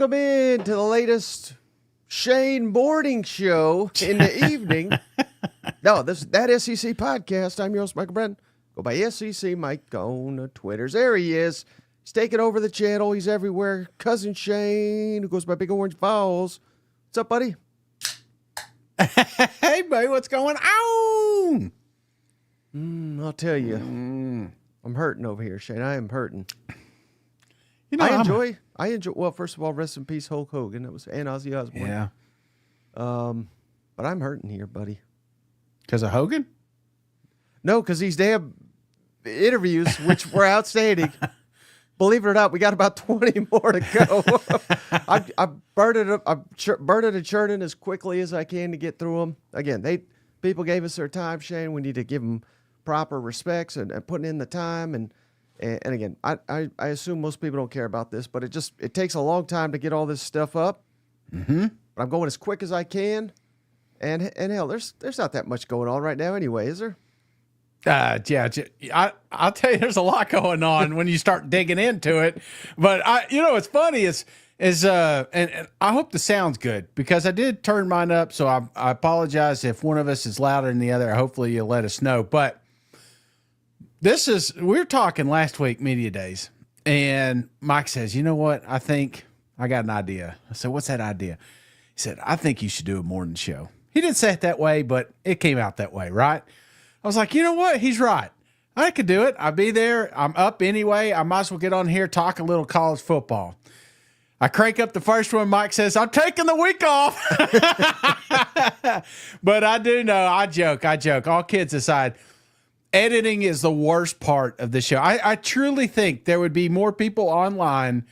Welcome in to the latest Shane Boarding Show in the evening. No, that SEC podcast. I'm your host, Michael Brennan. Go by SEC Mike on the Twitters. There he is. He's taking over the channel. He's everywhere. Cousin Shane, who goes by Big Orange Falls. What's up, buddy? Hey, buddy, what's going on? I'll tell you. I'm hurting over here, Shane. I am hurting. You know, I enjoy. Well, first of all, rest in peace, Hulk Hogan. That was and Ozzy Osbourne. Yeah. But I'm hurting here, buddy. Because of Hogan? No, because these damn interviews, which were outstanding. Believe it or not, we got about 20 more to go. I burn it and churning as quickly as I can to get through them. Again, people gave us their time, Shane. We need to give them proper respects and putting in the time. And again, I assume most people don't care about this, but it takes a long time to get all this stuff up. Mm-hmm. But I'm going as quick as I can. And hell, there's not that much going on right now anyway, is there? Yeah, I'll tell you, there's a lot going on when you start digging into it. But what's funny is and I hope the sound's good because I did turn mine up. So I apologize if one of us is louder than the other. Hopefully you'll let us know. But we were talking last week, Media Days, and Mike says, you know what? I think I got an idea. I said, what's that idea? He said, I think you should do a morning show. He didn't say it that way, but it came out that way, right? I was like, you know what? He's right. I could do it. I'll be there. I'm up anyway. I might as well get on here, talk a little college football. I crank up the first one. Mike says, I'm taking the week off. But I do know, I joke. All kids aside, editing is the worst part of the show. I truly think there would be more people online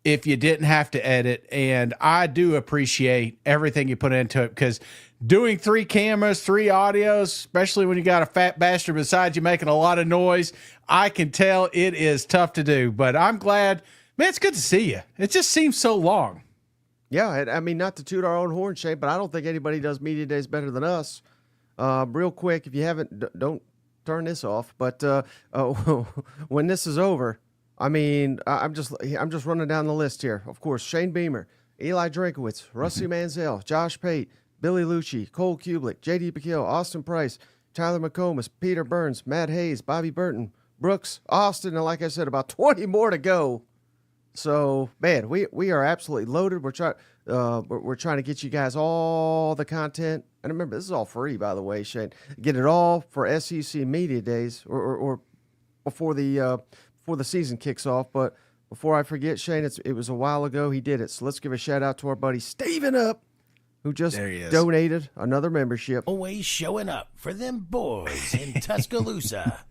if you didn't have to edit. And I do appreciate everything you put into it because doing 3 cameras, 3 audios, especially when you got a fat bastard beside you making a lot of noise, I can tell it is tough to do. But I'm glad, man, it's good to see you. It just seems so long. Yeah, I mean, not to toot our own horn, Shane, but I don't think anybody does Media Days better than us. Real quick, if you haven't, don't turn this off. But when this is over, I mean, I'm just running down the list here. Of course, Shane Beamer, Eli Drinkowitz, Rusty Manziel, Josh Pate, Billy Lucci, Cole Kublik, J.D. Bakil, Austin Price, Tyler McComas, Peter Burns, Matt Hayes, Bobby Burton, Brooks, Austin, and like I said, about 20 more to go. So, man, we are absolutely loaded. We're trying to get you guys all the content. And remember, this is all free, by the way, Shane. Get it all for SEC Media Days or before the season kicks off. But before I forget, Shane, it was a while ago he did it. So let's give a shout out to our buddy Steven Up, who just donated another membership. Always showing up for them boys in Tuscaloosa.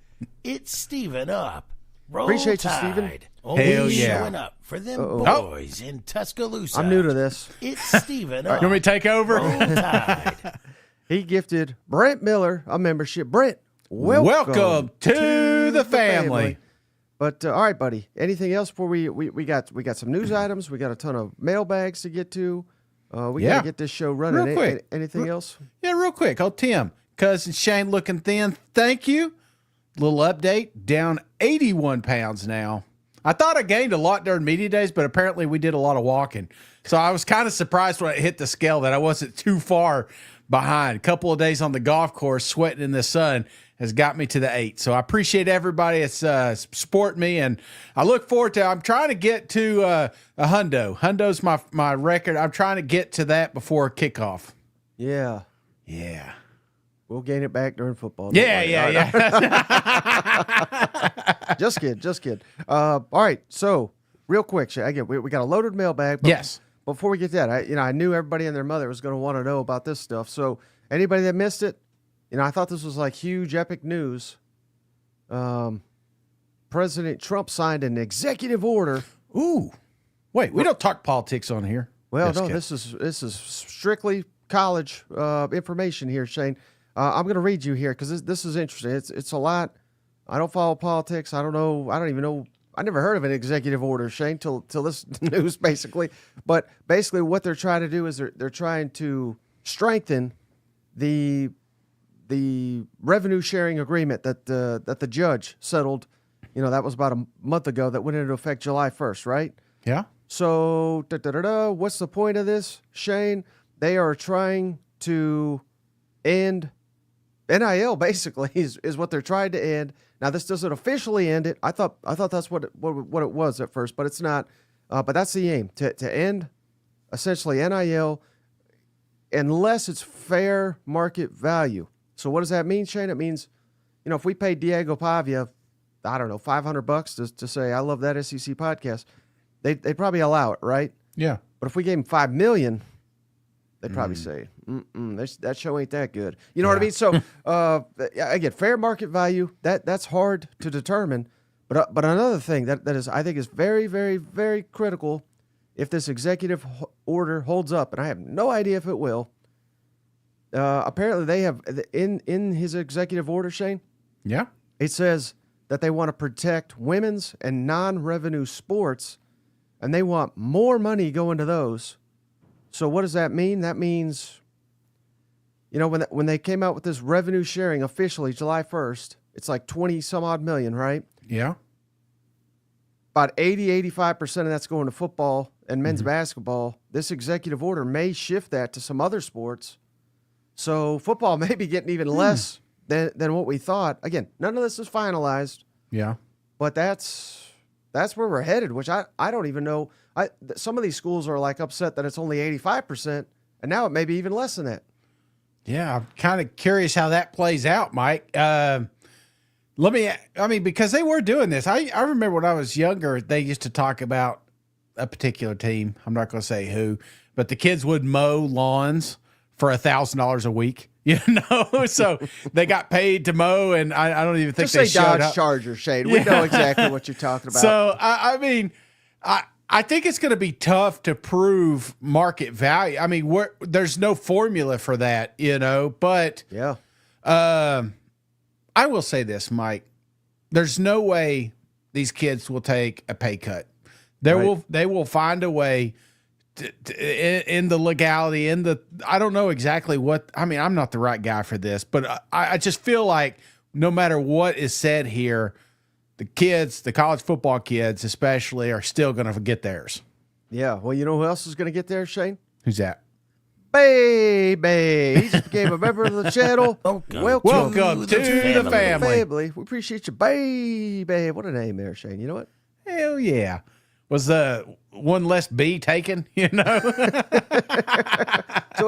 It's Steven Up. Roll Appreciate Tide. you, Steven. Always yeah. showing up for them boys in Tuscaloosa. I'm new to this. It's Steven Up. You want me to take over? Roll Tide. He gifted Brent Miller a membership. Brent, welcome to the family. But all right, buddy. Anything else before we got some news items? We got a ton of mailbags to get to. We got to get this show running. Real quick. Anything else? Yeah, real quick. Oh, Tim, cousin Shane looking thin. Thank you. Little update. Down 81 pounds now. I thought I gained a lot during Media Days, but apparently we did a lot of walking. So I was kind of surprised when I hit the scale that I wasn't too far behind. A couple of days on the golf course, sweating in the sun, has got me to the 8. So I appreciate everybody that's supporting me, and I look forward to. I'm trying to get to a hundo. Hundo's my record. I'm trying to get to that before kickoff. Yeah. We'll gain it back during football. Yeah. Just kidding. All right. So real quick, again, we got a loaded mailbag. But Yes. Before we get to that, I knew everybody and their mother was going to want to know about this stuff. So anybody that missed it, I thought this was like huge, epic news. President Trump signed an executive order. Ooh. Wait, we don't talk politics on here. Well, Yes, no, kid. this is strictly college information here, Shane. I'm going to read you here because this is interesting. It's a lot. I don't follow politics. I don't know. I don't even know. I never heard of an executive order, Shane, till this news, basically. But basically what they're trying to do is they're trying to strengthen the revenue sharing agreement that the judge settled. That was about a month ago that went into effect July 1st, right? Yeah. So, what's the point of this, Shane? They are trying to end NIL. Basically, is what they're trying to end. Now, this doesn't officially end it. I thought that's what it was at first, but it's not. But that's the aim, to end essentially NIL unless it's fair market value. So what does that mean, Shane? It means, if we pay Diego Pavia, I don't know, $500 to say, I love that SEC podcast, they'd probably allow it, right? Yeah. But if we gave him $5 million, they'd probably say, that show ain't that good. You know what I mean? So, again, fair market value, that's hard to determine. But another thing that is, I think, is very, very, very critical, if this executive order holds up, and I have no idea if it will. Apparently, they have in his executive order, Shane. Yeah. It says that they want to protect women's and non-revenue sports, and they want more money going to those. So what does that mean? That means, when they came out with this revenue sharing officially July 1st, it's like 20 some odd million, right? Yeah. About 85% of that's going to football and men's basketball. This executive order may shift that to some other sports. So football may be getting even less than what we thought. Again, none of this is finalized. Yeah. But that's where we're headed, which I don't even know. Some of these schools are like upset that it's only 85%, and now it may be even less than that. Yeah, I'm kind of curious how that plays out, Mike. Because they were doing this. I remember when I was younger, they used to talk about a particular team. I'm not going to say who, but the kids would mow lawns for $1,000 a week. So they got paid to mow, and I don't even think Just they say showed Dodge up. Charger, Shane. We know exactly what you're talking about. So I think it's going to be tough to prove market value. I mean, there's no formula for that, But yeah, I will say this, Mike. There's no way these kids will take a pay cut. They will find a way in the legality, I don't know exactly what. I mean, I'm not the right guy for this, but I just feel like no matter what is said here, the college football kids especially, are still going to get theirs. Yeah. Well, you know who else is going to get there, Shane? Who's that? Baby. He just became a member of the channel. Welcome to the family. We appreciate you, baby. What a name there, Shane. You know what? Hell yeah. Was the one less B taken, So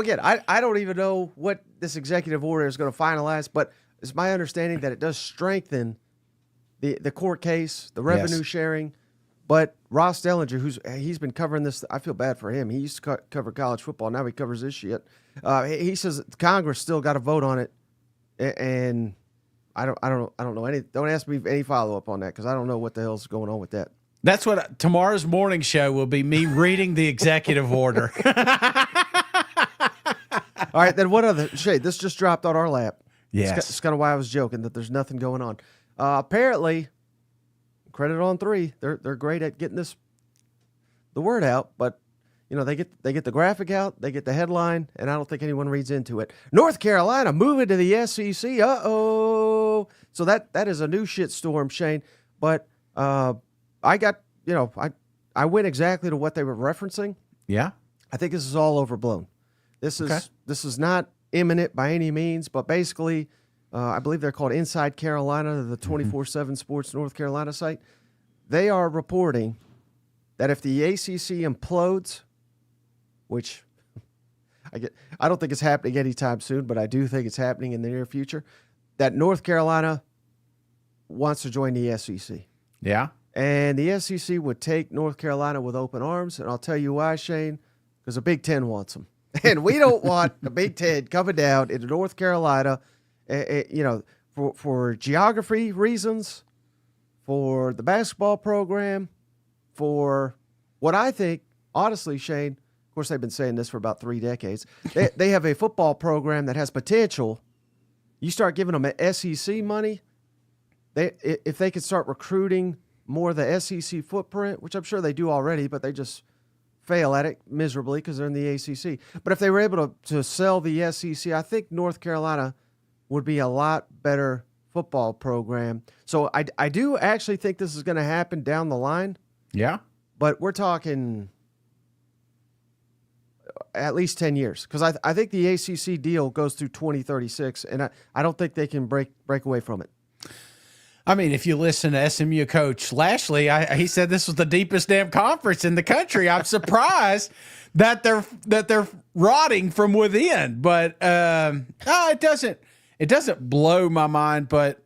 again, I don't even know what this executive order is going to finalize, but it's my understanding that it does strengthen the court case, the revenue sharing. But Ross Dellinger, he's been covering this, I feel bad for him. He used to cover college football. Now he covers this shit. He says Congress still got to vote on it, and I don't know any. Don't ask me any follow up on that, because I don't know what the hell's going on with that. That's what tomorrow's morning show will be, me reading the executive order. All right, then what other shade? This just dropped on our lap. Yes. It's kind of why I was joking that there's nothing going on. Apparently, Credit on 3, they're great at getting the word out, but they get the graphic out, they get the headline, and I don't think anyone reads into it. North Carolina moving to the SEC. Uh-oh. So that is a new shitstorm, Shane. But I got, I went exactly to what they were referencing. Yeah. I think this is all overblown. This is not imminent by any means, but basically, I believe they're called Inside Carolina, the 24/7 Sports North Carolina site. They are reporting that if the ACC implodes, which I don't think it's happening anytime soon, but I do think it's happening in the near future, that North Carolina wants to join the SEC. Yeah. And the SEC would take North Carolina with open arms, and I'll tell you why, Shane, because the Big Ten wants them. And we don't want the Big Ten coming down into North Carolina, for geography reasons, for the basketball program, for what I think, honestly, Shane, of course, they've been saying this for about 3 decades. They have a football program that has potential. You start giving them SEC money, if they could start recruiting more of the SEC footprint, which I'm sure they do already, but they just fail at it miserably because they're in the ACC. But if they were able to sell the SEC, I think North Carolina would be a lot better football program. So I do actually think this is going to happen down the line. Yeah. But we're talking at least 10 years, because I think the ACC deal goes through 2036, and I don't think they can break away from it. I mean, if you listen to SMU coach Lashley, he said this was the deepest damn conference in the country. I'm surprised that they're rotting from within, but it doesn't blow my mind. But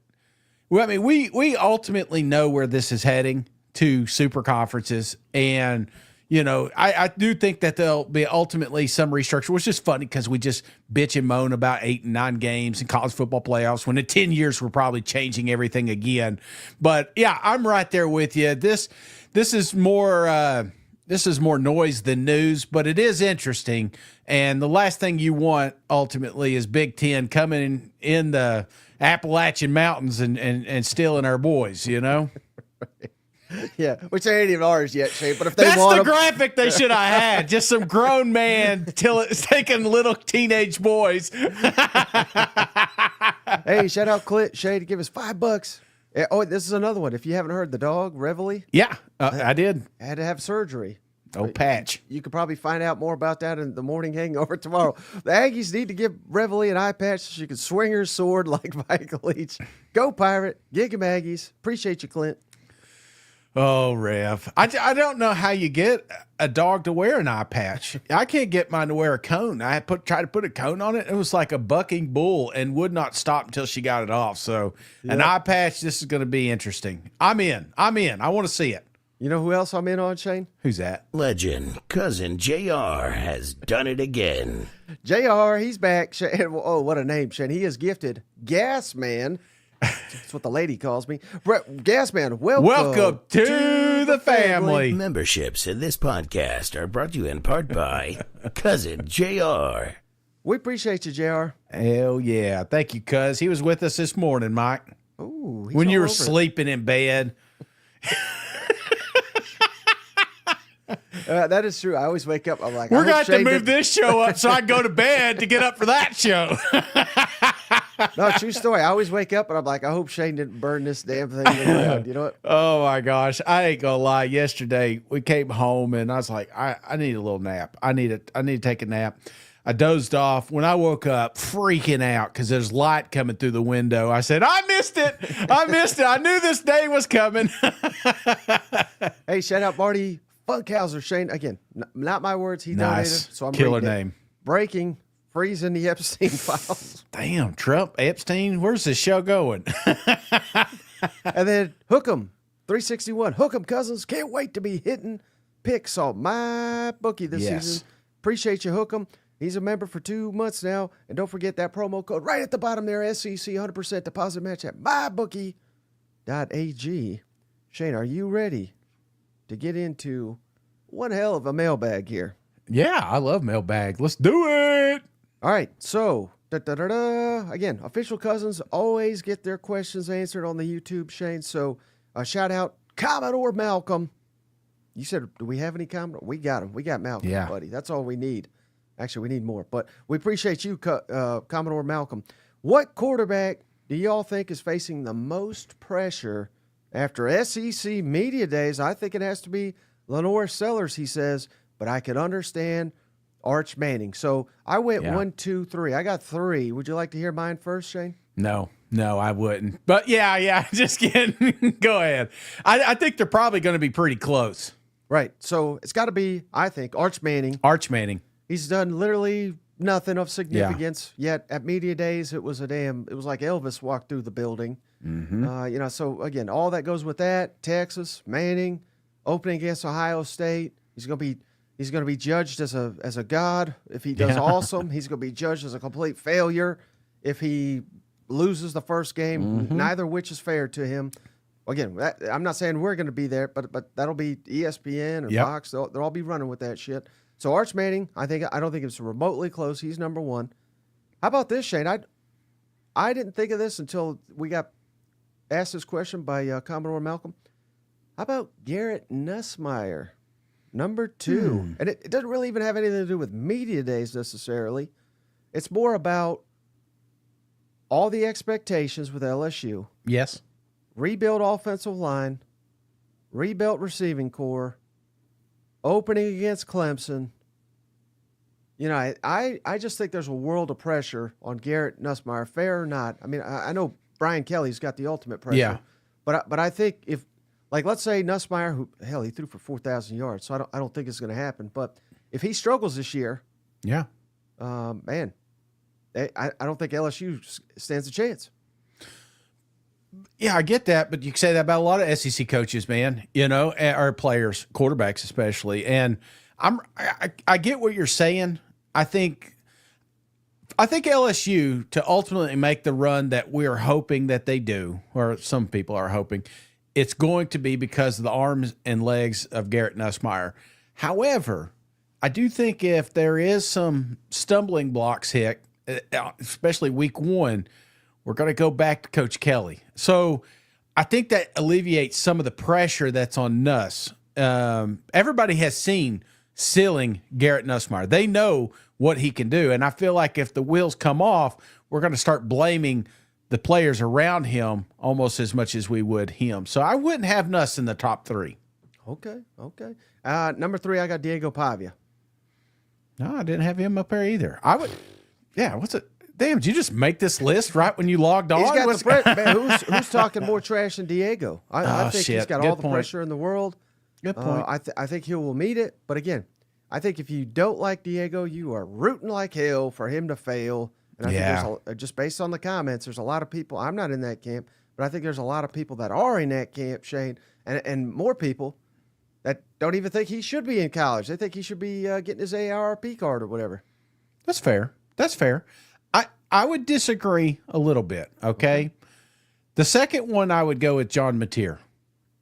well, I mean, we ultimately know where this is heading, to super conferences, and I do think that there'll be ultimately some restructure, which is funny because we just bitch and moan about 8 and 9 games in college football playoffs when in 10 years we're probably changing everything again. But yeah, I'm right there with you. This is more noise than news, but it is interesting. And the last thing you want ultimately is Big Ten coming in the Appalachian Mountains and stealing our boys, Yeah, which ain't even ours yet, Shane. But if they That's want the them, graphic they should have had. Just some grown man taking little teenage boys. hey, shout out Clint Shane to give us $5. Oh, this is another one. If you haven't heard, the dog Reveille Yeah, I did. had to have surgery. Oh, Patch. You could probably find out more about that in the morning hangover tomorrow. The Aggies need to give Reveille an eye patch so she can swing her sword like Michael Leach. Go Pirate. Gig 'em Aggies. Appreciate you, Clint. Oh, Rev. I don't know how you get a dog to wear an eye patch. I can't get mine to wear a cone. I tried to put a cone on it. It was like a bucking bull and would not stop until she got it off. So an eye patch, this is going to be interesting. I'm in. I want to see it. You know who else I'm in on, Shane? Who's that? Legend, cousin JR has done it again. JR, he's back. Shane, oh, what a name, Shane. He is gifted Gas Man. That's what the lady calls me. Gas Man, Welcome to the family. Memberships in this podcast are brought to you in part by cousin JR. We appreciate you, JR. Hell yeah. Thank you, cuz. He was with us this morning, Mike. Ooh, When you were sleeping in bed. That is true. I always wake up. I'm like, We're going to have to move this show up so I can go to bed to get up for that show. No, true story. I always wake up and I'm like, I hope Shane didn't burn this damn thing to the ground. You know what? Oh my gosh. I ain't gonna lie. Yesterday we came home and I was like, I need a little nap. I need to take a nap. I dozed off. When I woke up, freaking out because there's light coming through the window. I said, I missed it. I knew this day was coming. Hey, shout out Marty Funkhauser. Shane, again, not my words. He donated. So I'm Killer reading it. name. Breaking. Freezing the Epstein files. Damn, Trump, Epstein, where's this show going? And then Hook 'em, 361. Hook 'em, cousins. Can't wait to be hitting picks on my bookie this season. Appreciate you, Hook 'em. He's a member for 2 months now. And don't forget that promo code right at the bottom there, SEC 100% deposit match at mybookie.ag. Shane, are you ready to get into one hell of a mailbag here? Yeah, I love Mailbag. Let's do it. All right, so again, official cousins always get their questions answered on the YouTube, Shane. So shout out Commodore Malcolm. You said, do we have any Commodore? We got him. We got Malcolm, buddy. That's all we need. Actually, we need more, but we appreciate you, Commodore Malcolm. What quarterback do y'all think is facing the most pressure after SEC Media Days? I think it has to be Lenore Sellers, he says, but I could understand Arch Manning. So I went 1, 2, 3. I got 3. Would you like to hear mine first, Shane? No, I wouldn't. But yeah, just kidding. Go ahead. I think they're probably going to be pretty close. Right. So it's got to be, I think, Arch Manning. He's done literally nothing of significance yet. At Media Days, it was like Elvis walked through the building. Mm-hmm. So again, all that goes with that. Texas, Manning, opening against Ohio State. He's going to be judged as a god if he does awesome. He's going to be judged as a complete failure if he loses the first game. Mm-hmm. Neither of which is fair to him. Again, I'm not saying we're going to be there, but that'll be ESPN or Fox. They'll all be running with that shit. So Arch Manning, I don't think it's remotely close. He's number 1. How about this, Shane? I didn't think of this until we got asked this question by Commodore Malcolm. How about Garrett Nussmeier? Number 2. And it doesn't really even have anything to do with Media Days necessarily. It's more about all the expectations with LSU. Yes. Rebuild offensive line. Rebuilt receiving core. Opening against Clemson. You know, I just think there's a world of pressure on Garrett Nussmeier, fair or not. I mean, I know Brian Kelly's got the ultimate pressure. Yeah. But I think if, like, let's say Nussmeier, who, hell, he threw for 4,000 yards, so I don't think it's going to happen. But if he struggles this year, Yeah. man, I don't think LSU stands a chance. Yeah, I get that, but you can say that about a lot of SEC coaches, man, you know, or players, quarterbacks especially. And I get what you're saying. I think LSU, to ultimately make the run that we're hoping that they do, or some people are hoping, it's going to be because of the arms and legs of Garrett Nussmeier. However, I do think if there is some stumbling blocks hit, especially week one, we're going to go back to Coach Kelly. So I think that alleviates some of the pressure that's on Nuss. Everybody has seen ceiling Garrett Nussmeier. They know what he can do. And I feel like if the wheels come off, we're going to start blaming the players around him almost as much as we would him. So I wouldn't have Nuss in the top three. Okay. Number 3, I got Diego Pavia. No, I didn't have him up there either. I would, yeah, what's it? Damn, did you just make this list right when you logged on? He's got the man, who's talking more trash than Diego? I think he's got Good all the point. pressure in the world. Good point. I think he will meet it. But again, I think if you don't like Diego, you are rooting like hell for him to fail. And I think there's just based on the comments, there's a lot of people. I'm not in that camp, but I think there's a lot of people that are in that camp, Shane, and more people that don't even think he should be in college. They think he should be getting his AARP card or whatever. That's fair. That's fair. I would disagree a little bit, okay? The second one, I would go with John Mateer,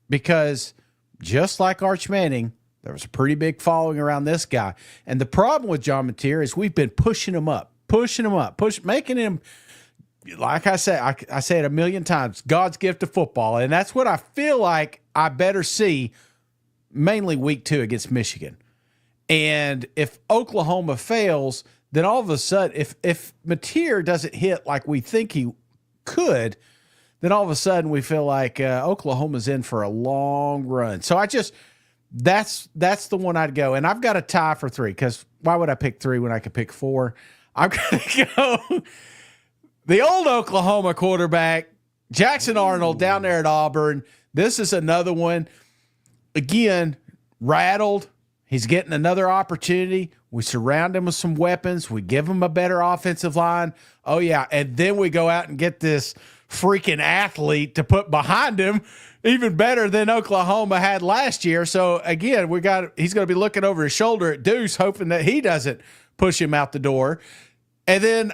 because just like Arch Manning, there was a pretty big following around this guy. And the problem with John Mateer is we've been pushing him up, making him, like I say it a million times, God's gift to football. And that's what I feel like I better see mainly week 2 against Michigan. And if Oklahoma fails, then all of a sudden, if Mateer doesn't hit like we think he could, then all of a sudden we feel like Oklahoma's in for a long run. So that's the one I'd go. And I've got a tie for 3, because why would I pick 3 when I could pick 4? I'm going to go the old Oklahoma quarterback, Jackson Arnold, down there at Auburn. This is another one. Again, rattled. He's getting another opportunity. We surround him with some weapons. We give him a better offensive line. Oh, yeah. And then we go out and get this freaking athlete to put behind him, even better than Oklahoma had last year. So, again, he's going to be looking over his shoulder at Deuce, hoping that he doesn't push him out the door. And then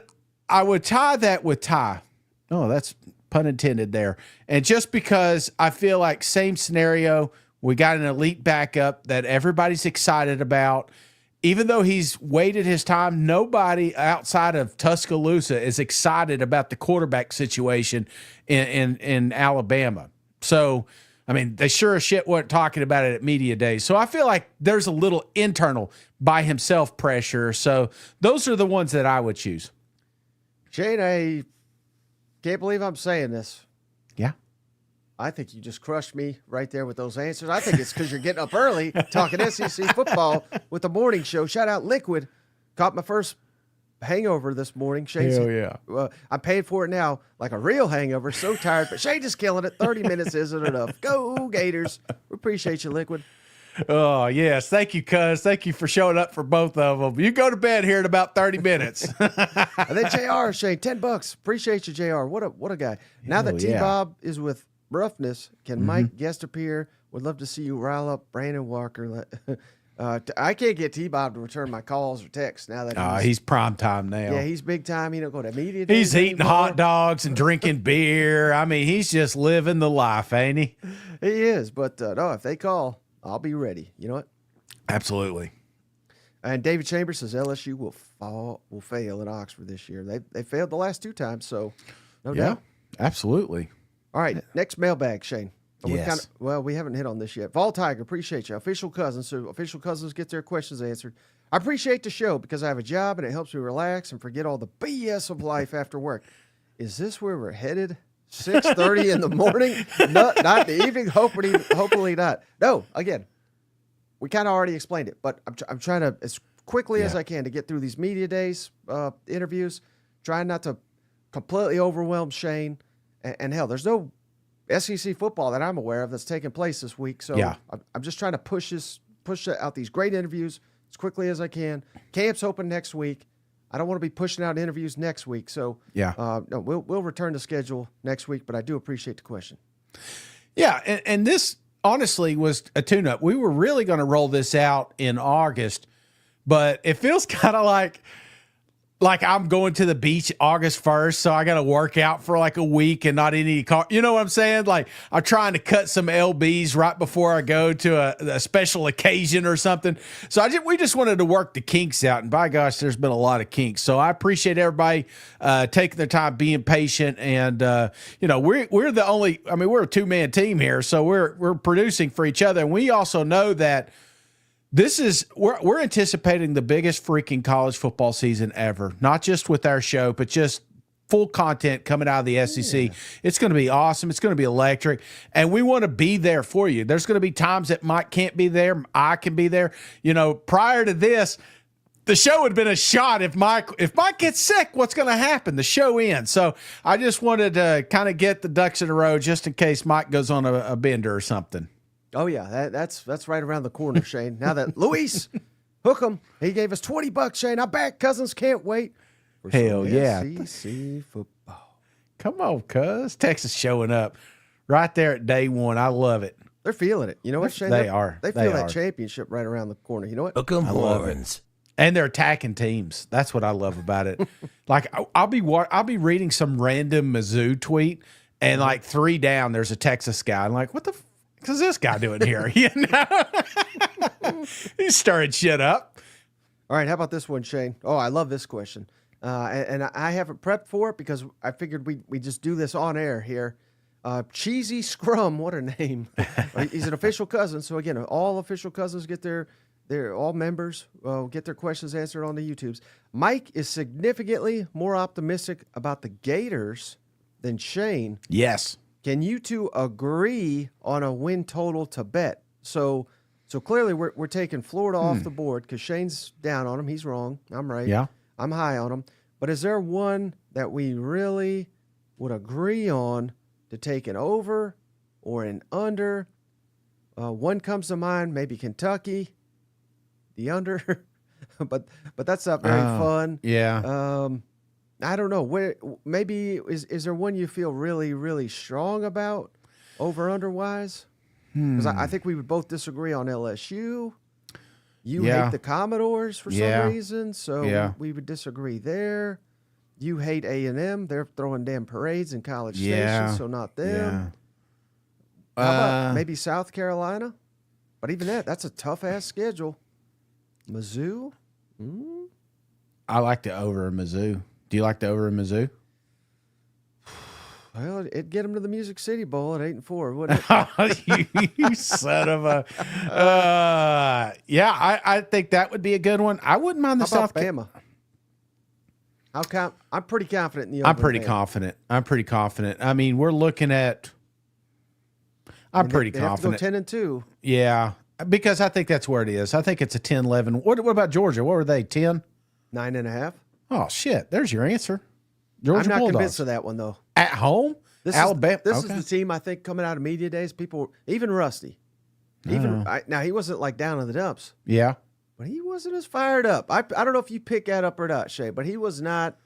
I would tie that with Ty. Oh, that's pun intended there. And just because I feel like same scenario, we got an elite backup that everybody's excited about. Even though he's waited his time, nobody outside of Tuscaloosa is excited about the quarterback situation in Alabama. So, I mean, they sure as shit weren't talking about it at media days. So I feel like there's a little internal by himself pressure. So those are the ones that I would choose. Shane, I can't believe I'm saying this. Yeah. I think you just crushed me right there with those answers. I think it's because you're getting up early talking SEC football with the morning show. Shout out Liquid. Caught my first hangover this morning. Shane's, Hell yeah. I'm paying for it now like a real hangover. So tired, but Shane is killing it. 30 minutes isn't enough. Go Gators. We appreciate you, Liquid. Oh, yes. Thank you, cuz. Thank you for showing up for both of them. You go to bed here in about 30 minutes. And then JR, Shane, $10. Appreciate you, JR. What a guy. Now that T-Bob is with Roughness, can Mike guest appear? Would love to see you rile up Brandon Walker. I can't get T-Bob to return my calls or texts now that he's prime time now. Yeah, he's big time. He don't go to media. He's eating anymore. hot dogs and drinking beer. I mean, he's just living the life, ain't he? He is. But no, if they call, I'll be ready. You know what? Absolutely. And David Chambers says LSU will fail at Oxford this year. They failed the last 2 times, so no doubt. Absolutely. All right, next mailbag, Shane. Yes. We haven't hit on this yet. Vol Tiger, appreciate you. Official Cousins, so official cousins get their questions answered. I appreciate the show because I have a job and it helps me relax and forget all the BS of life after work. Is this where we're headed? 6:30 in the morning? Not in the evening? Hopefully not. No, again, we kind of already explained it, but I'm trying to, as quickly as I can to get through these media days, interviews, trying not to completely overwhelm Shane. And hell, there's no SEC football that I'm aware of that's taking place this week. So I'm just trying to push out these great interviews as quickly as I can. Camp's open next week. I don't want to be pushing out interviews next week. So no, we'll return to schedule next week, but I do appreciate the question. Yeah, and this honestly was a tune-up. We were really going to roll this out in August, but it feels kind of like I'm going to the beach August 1st, so I got to work out for like a week and not any car. You know what I'm saying? Like I'm trying to cut some LBs right before I go to a special occasion or something. So we just wanted to work the kinks out, and by gosh, there's been a lot of kinks. So I appreciate everybody taking their time, being patient, and we're the only. I mean, we're a 2-man team here, so we're producing for each other, and we also know that. We're anticipating the biggest freaking college football season ever, not just with our show, but just full content coming out of the SEC. Yeah. It's going to be awesome. It's going to be electric, and we want to be there for you. There's going to be times that Mike can't be there. I can be there. Prior to this, the show would have been a shot. If Mike gets sick, what's going to happen? The show ends. So I just wanted to kind of get the ducks in a row just in case Mike goes on a bender or something. Oh yeah, that's right around the corner, Shane. Now that Luis hook him, he gave us $20, Shane. I bet Cousins can't wait. Hell yeah, SEC football. Come on, cuz Texas showing up right there at day one. I love it. They're feeling it. You know what, Shane? They are. They feel that championship right around the corner. You know what? Hook 'em horns. And they're attacking teams. That's what I love about it. Like I'll be reading some random Mizzou tweet, and like 3 down, there's a Texas guy. I'm like, what the. Because this guy doing here, He's stirring shit up. All right, how about this one, Shane? Oh, I love this question. And I haven't prepped for it because I figured we just do this on air here. Cheesy Scrum, what a name. He's an official cousin. So, again, all official cousins get all members get their questions answered on the YouTubes. Mike is significantly more optimistic about the Gators than Shane. Yes. Can you two agree on a win total to bet? So clearly we're taking Florida off the board because Shane's down on him. He's wrong. I'm right. Yeah. I'm high on him. But is there one that we really would agree on to take an over or an under? One comes to mind, maybe Kentucky, the under. but that's not very fun. Yeah. I don't know. Maybe is there one you feel really, really strong about, over under wise? Because I think we would both disagree on LSU. You hate the Commodores for some reason, so we would disagree there. You hate A&M. They're throwing damn parades in College Station, so not them. How about maybe South Carolina? But even that's a tough-ass schedule. Mizzou? I like the over in Mizzou. Do you like the over in Mizzou? Well, it'd get them to the Music City Bowl at 8-4, wouldn't it? You son of a. I think that would be a good one. I wouldn't mind the South Bama. I'm pretty confident in the over. I'm pretty confident. I mean, we're looking at. I'm pretty confident. Have to go 10-2. Yeah, because I think that's where it is. I think it's a 10-11. What about Georgia? What were they? 10? 9.5. Oh, shit. There's your answer. Georgia I'm not Bulldogs. convinced of that one, though. At home? Alabama? This is the team, I think, coming out of media days. People, even Rusty. Now, he wasn't like down in the dumps. Yeah. But he wasn't as fired up. I don't know if you pick that up or not, Shay, but he was not.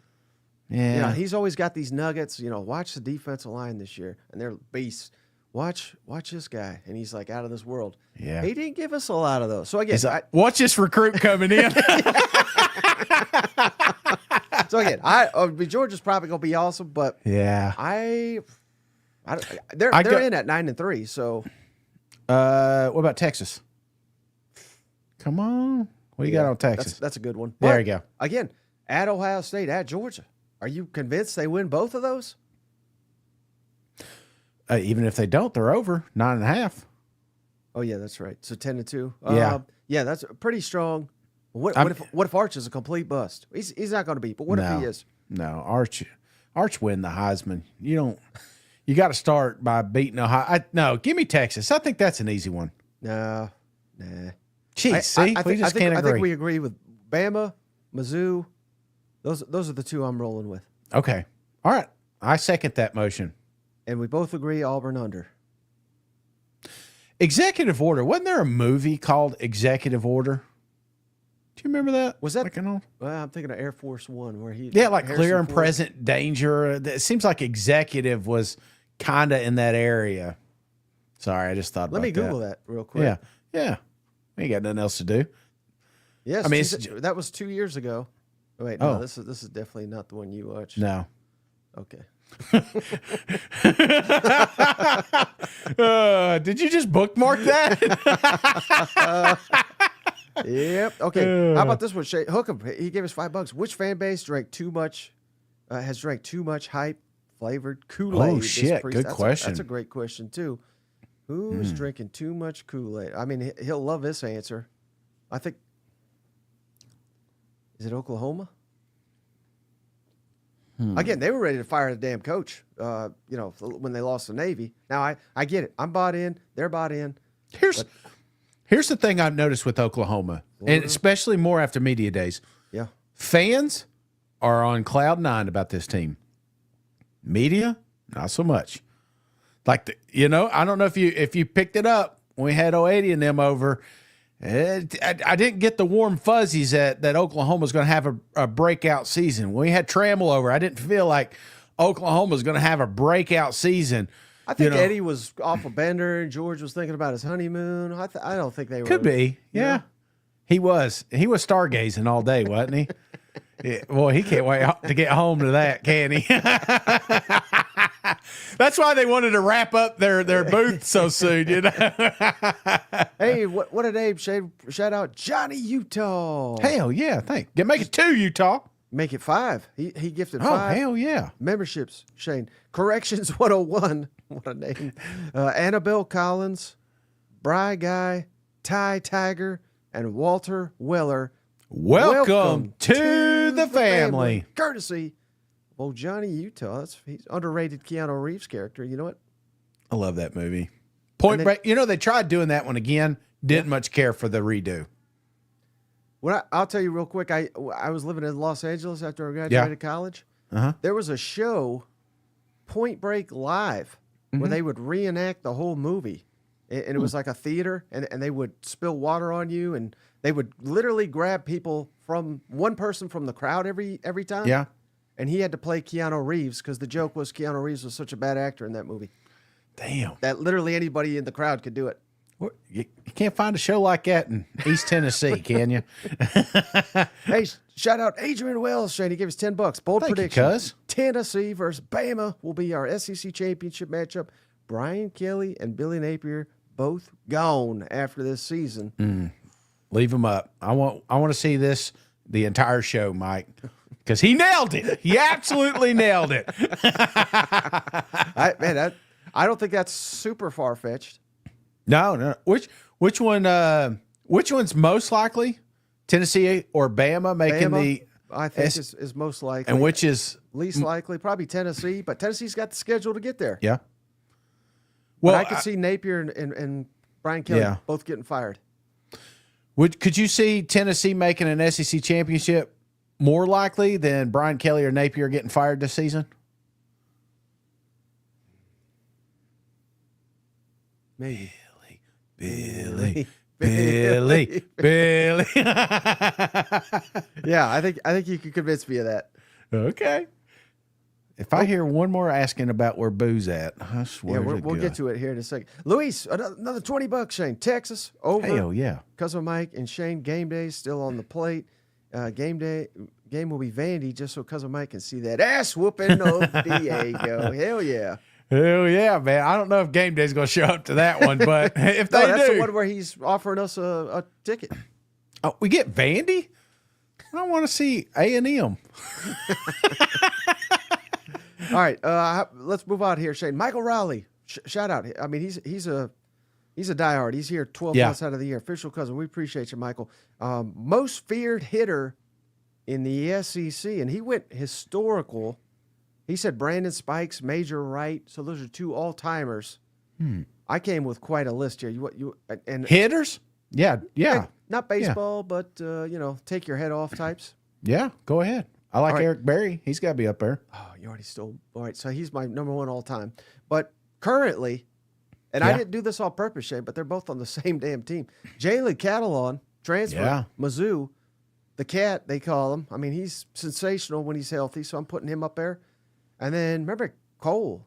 Yeah. He's always got these nuggets. Watch the defensive line this year, and they're beasts. Watch this guy, and he's like out of this world. Yeah. He didn't give us a lot of those. So again, watch this recruit coming in. So again, Georgia's probably gonna be awesome, but yeah, they're in at 9-3. So, what about Texas? Come on, what do you got on Texas? That's a good one. There you go. Again, at Ohio State, at Georgia, are you convinced they win both of those? Even if they don't, they're over 9.5. Oh yeah, that's right. So 10-2. Yeah, that's pretty strong. What if Arch is a complete bust? He's not going to be. But what if he is? No, Arch win the Heisman. You got to start by beating Ohio. No, give me Texas. I think that's an easy one. Nah. Jeez, we just can't agree. I think we agree with Bama, Mizzou. Those are the two I'm rolling with. Okay. All right. I second that motion. And we both agree Auburn under. Executive Order. Wasn't there a movie called Executive Order? Do you remember that? Was that? Like an old... Well, I'm thinking of Air Force One, where he. Yeah, like Harrison clear and Ford. present danger. It seems like Executive was kind of in that area. Sorry, I just thought about Let me that. Google that real quick. Yeah. Yeah. We ain't got nothing else to do. Yes, I mean, that was 2 years ago. Wait, no, this is definitely not the one you watched. No. Okay. Did you just bookmark that? Yep. Okay. How about this one, Shay? Hookem. He gave us $5. Which fan base drank too much? Has drank too much hype flavored Kool-Aid? Oh this shit! Good question. That's a great question too. Who's drinking too much Kool-Aid? I mean, he'll love this answer. I think. Is it Oklahoma? Again, they were ready to fire the damn coach. When they lost the Navy. Now I get it. I'm bought in. They're bought in. Here's the thing I've noticed with Oklahoma, and especially more after media days. Yeah. Fans are on cloud nine about this team. Media, not so much. Like I don't know if you picked it up when we had 080 and them over. I didn't get the warm fuzzies that Oklahoma's going to have a breakout season. When we had Trammell over, I didn't feel like Oklahoma's going to have a breakout season. I think Eddie was off a bender and George was thinking about his honeymoon. I don't think they were. Could be. Yeah. He was stargazing all day, wasn't he? Yeah, boy, he can't wait to get home to that, can he? That's why they wanted to wrap up their booth so soon, Hey, what did Abe shout out? Johnny Utah. Hell yeah, thanks. Make it 2, Utah. Make it 5. He gifted 5. Oh, hell yeah. Memberships, Shane. Corrections 101. What a name. Annabelle Collins, Bry Guy, Ty Tiger, and Walter Weller. Welcome to the family. Courtesy of old Johnny Utah. He's underrated Keanu Reeves character. You know what? I love that movie. Point Break. They tried doing that one again. Didn't much care for the redo. I'll tell you real quick. I was living in Los Angeles after I graduated college. There was a show, Point Break Live, where they would reenact the whole movie. And it was like a theater, and they would spill water on you, and they would literally grab people from one person from the crowd every time. Yeah. And he had to play Keanu Reeves because the joke was Keanu Reeves was such a bad actor in that movie. Damn. That literally anybody in the crowd could do it. You can't find a show like that in East Tennessee, can you? Hey, shout out Adrian Wells, Shane. He gave us $10. Bold Thank prediction. you, cuz. Tennessee versus Bama will be our SEC championship matchup. Brian Kelly and Billy Napier both gone after this season. Leave them up. I want to see this the entire show, Mike, because he nailed it. He absolutely nailed it. I don't think that's super far fetched. No. Which one's most likely? Tennessee or Bama making Bama, I think is most likely. and which is least likely? Probably Tennessee, but Tennessee's got the schedule to get there. yeah. Well, Well, I could see Napier and Brian Kelly both getting fired. could you see Tennessee making an SEC championship more likely than Brian Kelly or Napier getting fired this season? Maybe. Billy. Yeah, I think you could convince me of that. Okay. If I hear one more asking about where Boo's at, I swear Yeah, we'll get to it here in a second. Luis, another $20, Shane. Texas over. Hell yeah. Cousin Mike and Shane. Game day still on the plate. Game will be Vandy just so Cousin Mike can see that ass whooping of Diego. Hell yeah. Hell yeah, man. I don't know if game day's going to show up to that one, but if they That's do. the one where he's offering us a ticket. Oh, we get Vandy? I want to see A&M. All right, let's move on here, Shane. Michael Rowley, shout out. I mean, he's a diehard. He's here 12 months out of the year. Official cousin. We appreciate you, Michael. Most feared hitter in the SEC, and he went historical. He said Brandon Spikes, Major Wright. So those are 2 all-timers. I came with quite a list here. And Hitters? Yeah. Yeah. Not baseball, but take your head off types. Yeah. Go ahead. I like All right. Eric Berry. He's got to be up there. Oh, you already stole. All right, so he's my number one all time. But currently, and I Yeah. didn't do this on purpose, Shane, but they're both on the same damn team. Jalen Catalon, transfer, Yeah. Mizzou, the cat they call him. I mean, he's sensational when he's healthy, so I'm putting him up there. And then remember Cole.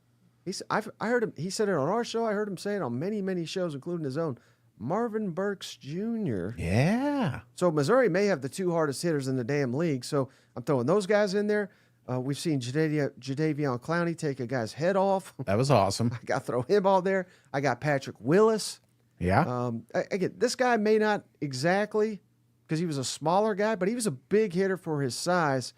I heard him. He said it on our show. I heard him say it on many shows, including his own. Marvin Burks Jr. Yeah. So Missouri may have the two hardest hitters in the damn league. So I'm throwing those guys in there. We've seen Jadeveon Clowney take a guy's head off. That was awesome. I got to throw him all there. I got Patrick Willis. Yeah. Again, this guy may not exactly, because he was a smaller guy, but he was a big hitter for his size.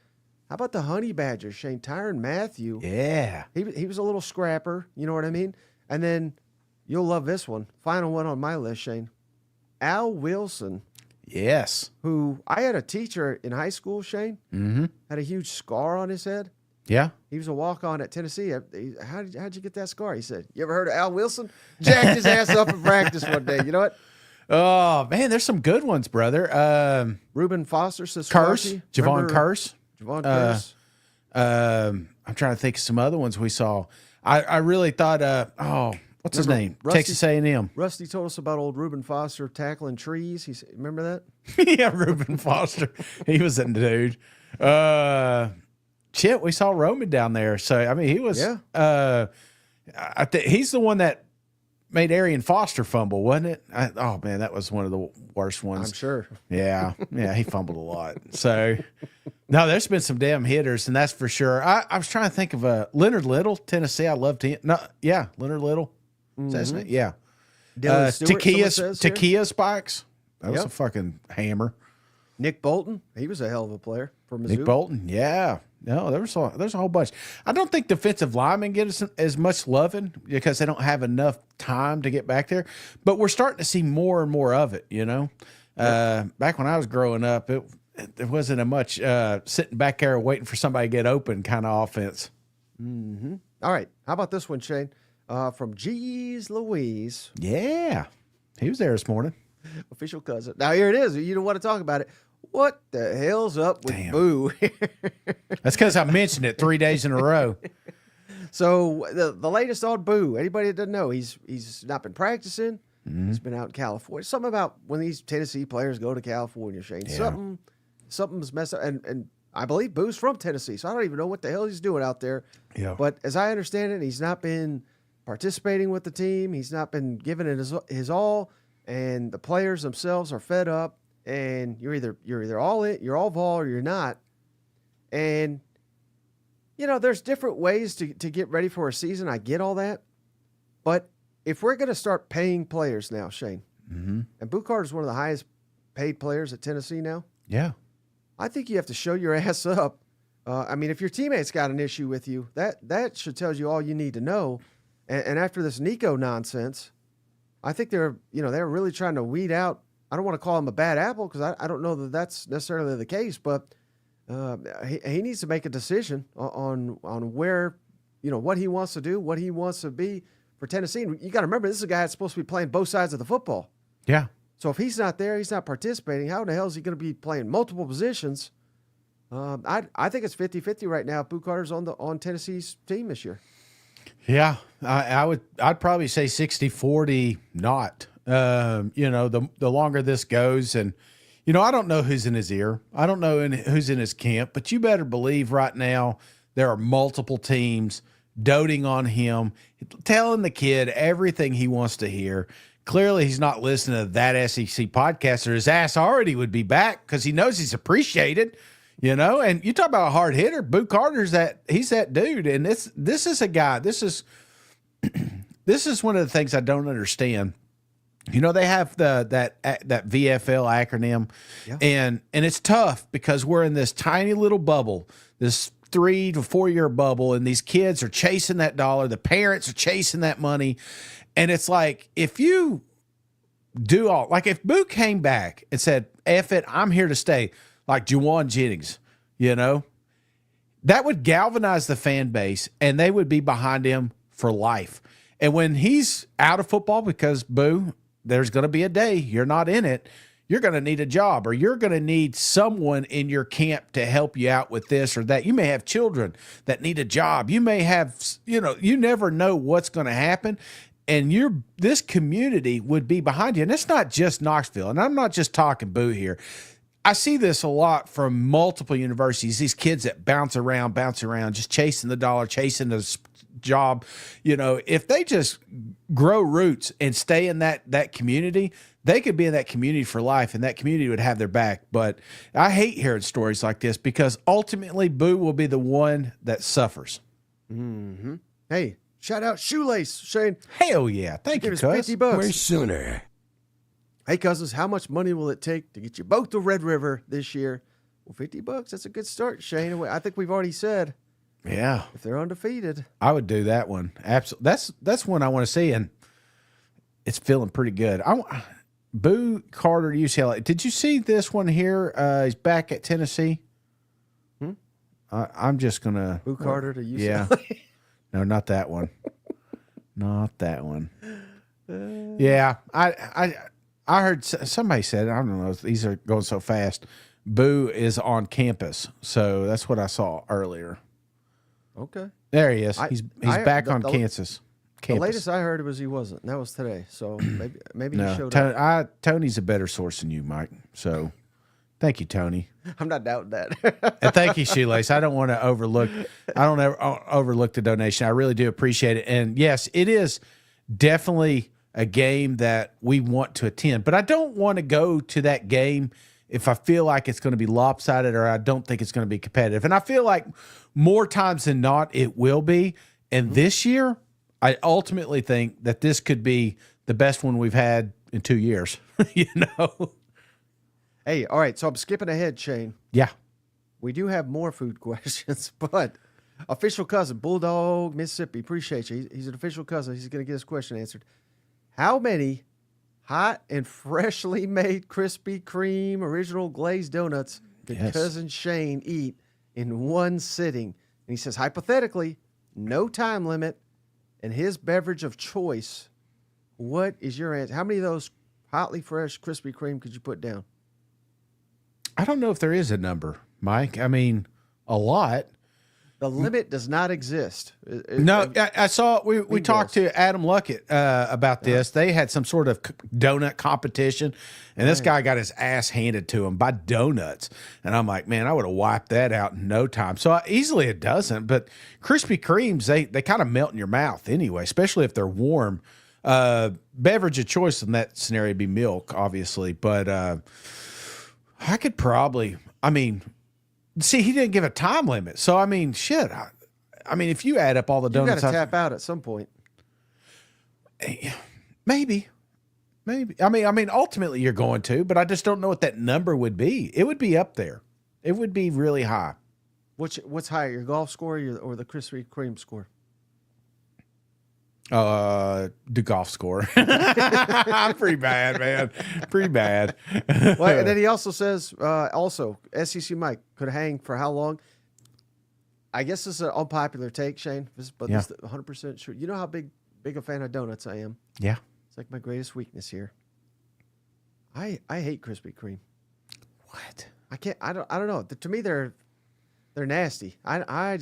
How about the Honey Badger, Shane? Tyrann Mathieu. Yeah. He was a little scrapper. You know what I mean? And then you'll love this one. Final one on my list, Shane. Al Wilson, Yes. who I had a teacher in high school, Shane, Mm-hmm. had a huge scar on his head. Yeah. He was a walk-on at Tennessee. How'd you get that scar? He said, you ever heard of Al Wilson? Jacked his ass up in practice one day. You know what? Oh, man, there's some good ones, brother. Reuben Foster, Curse. Siskiyou. Javon Remember Curse. Javon Curse. I'm trying to think of some other ones we saw. I really thought, what's his Remember name? Rusty- Texas A&M. Rusty told us about old Reuben Foster tackling trees. Remember that? Yeah, Reuben Foster. He was a dude. Shit, we saw Roman down there. So, I mean, he was, Yeah. I think he's the one that made Arian Foster fumble, wasn't it? Oh, man, that was one of the worst ones. I'm sure. Yeah, he fumbled a lot. So, no, there's been some damn hitters, and that's for sure. I was trying to think of Leonard Little, Tennessee. I loved him. No, yeah, Leonard Little. Is that his name? Yeah. Dylan Stewart, someone says here. Takia Spikes. That was Yep. a fucking hammer. Nick Bolton. He was a hell of a player for Mizzou. Nick Bolton. Yeah. No, there's a whole bunch. I don't think defensive linemen get as much loving because they don't have enough time to get back there. But we're starting to see more and more of it, you know. Back when I was growing up, there wasn't a much sitting back there waiting for somebody to get open kind of offense. Mm-hmm. All right. How about this one, Shane? From G's Louise. Yeah. He was there this morning. Official cousin. Now, here it is. You don't want to talk about it. What the hell's up with Damn. Boo? That's because I mentioned it 3 days in a row. So the latest on Boo. Anybody that doesn't know, he's not been practicing. Mm-hmm. He's been out in California. Something about when these Tennessee players go to California, Shane. Yeah. Something's messed up. And I believe Boo's from Tennessee, so I don't even know what the hell he's doing out there. Yeah. But as I understand it, he's not been participating with the team. He's not been giving it his all. And the players themselves are fed up. And you're either all in, you're all vol, or you're not. And there's different ways to get ready for a season. I get all that, but if we're going to start paying players now, Shane, Mm-hmm. and Boo Carter's one of the highest paid players at Tennessee now, Yeah. I think you have to show your ass up. I mean, if your teammates got an issue with you, that should tell you all you need to know. And after this Nico nonsense, I think they're really trying to weed out. I don't want to call him a bad apple because I don't know that that's necessarily the case, but he needs to make a decision on where, what he wants to do, what he wants to be for Tennessee. And you got to remember, this is a guy that's supposed to be playing both sides of the football. Yeah. So if he's not there, he's not participating, how in the hell is he going to be playing multiple positions? I think it's 50-50 right now if Boo Carter's on Tennessee's team this year. Yeah, I'd probably say 60-40 not. The longer this goes, and I don't know who's in his ear. I don't know who's in his camp, but you better believe right now there are multiple teams doting on him, telling the kid everything he wants to hear. Clearly, he's not listening to that SEC podcast, or his ass already would be back because he knows he's appreciated. And you talk about a hard hitter. Boo Carter's he's that dude, and this is a guy. This is one of the things I don't understand. They have that VFL acronym, Yeah. and it's tough because we're in this tiny little bubble, this 3 to 4 year bubble, and these kids are chasing that dollar. The parents are chasing that money, and it's like if you do if Boo came back and said, "F it, I'm here to stay," like Juwan Jennings, that would galvanize the fan base, and they would be behind him for life. And when he's out of football, because Boo, there's going to be a day you're not in it. You're going to need a job, or you're going to need someone in your camp to help you out with this or that. You may have children that need a job. You may have, you never know what's going to happen. And this community would be behind you. And it's not just Knoxville. And I'm not just talking boo here. I see this a lot from multiple universities, these kids that bounce around, just chasing the dollar, chasing the job. If they just grow roots and stay in that community, they could be in that community for life, and that community would have their back. But I hate hearing stories like this, because ultimately boo will be the one that suffers. Mm-hmm. Hey, shout out Shoelace, Shane. Hell yeah. Thank you, Give us cuz. $50. Where sooner? Hey, cousins, how much money will it take to get you both to Red River this year? Well, $50, that's a good start, Shane. I think we've already said, Yeah. if they're undefeated. I would do that one. Absolutely. That's one I want to see, and it's feeling pretty good. Boo Carter, UCLA. Did you see this one here? He's back at Tennessee. I'm just going to... Boo Carter to UCLA. Yeah. No, not that one. Not that one. Yeah. I heard somebody said, I don't know, these are going so fast. Boo is on campus. So that's what I saw earlier. Okay. There he is. He's back on campus. The latest I heard was he wasn't. And that was today. So maybe he No, showed up. Tony's a better source than you, Mike. So thank you, Tony. I'm not doubting that. And thank you, Shoelace. I don't want to overlook. I don't ever overlook the donation. I really do appreciate it. And yes, it is definitely a game that we want to attend. But I don't want to go to that game if I feel like it's going to be lopsided, or I don't think it's going to be competitive. And I feel like more times than not it will be. And this year, I ultimately think that this could be the best one we've had in 2 years. Hey, all right. So I'm skipping ahead, Shane. Yeah. We do have more food questions, but official cousin, Bulldog, Mississippi, appreciate you. He's an official cousin. He's going to get his question answered. How many hot and freshly made Krispy Kreme original glazed donuts did cousin Shane eat in one sitting? And he says, hypothetically, no time limit, and his beverage of choice. What is your answer? How many of those hotly fresh Krispy Kreme could you put down? I don't know if there is a number, Mike. I mean, a lot. The limit does not exist. No, I saw, we talked to Adam Luckett about this. They had some sort of donut competition, and this guy got his ass handed to him by donuts. And I'm like, man, I would have wiped that out in no time. So easily it doesn't. But Krispy Kremes, they kind of melt in your mouth anyway, especially if they're warm. Beverage of choice in that scenario would be milk, obviously. But I could probably, see, he didn't give a time limit. So, shit. If you add up all the donuts. You got to tap out at some point. Maybe. Ultimately you're going to, but I just don't know what that number would be. It would be up there. It would be really high. What's higher, your golf score or the Krispy Kreme score? The golf score. I'm pretty bad, man. Pretty bad. Well, and then he also says, SEC Mike could hang for how long? I guess this is an unpopular take, Shane, but this is 100% true. You know how big a fan of donuts I am. Yeah. It's like my greatest weakness here. I hate Krispy Kreme. What? I can't. I don't know. To me, they're nasty. I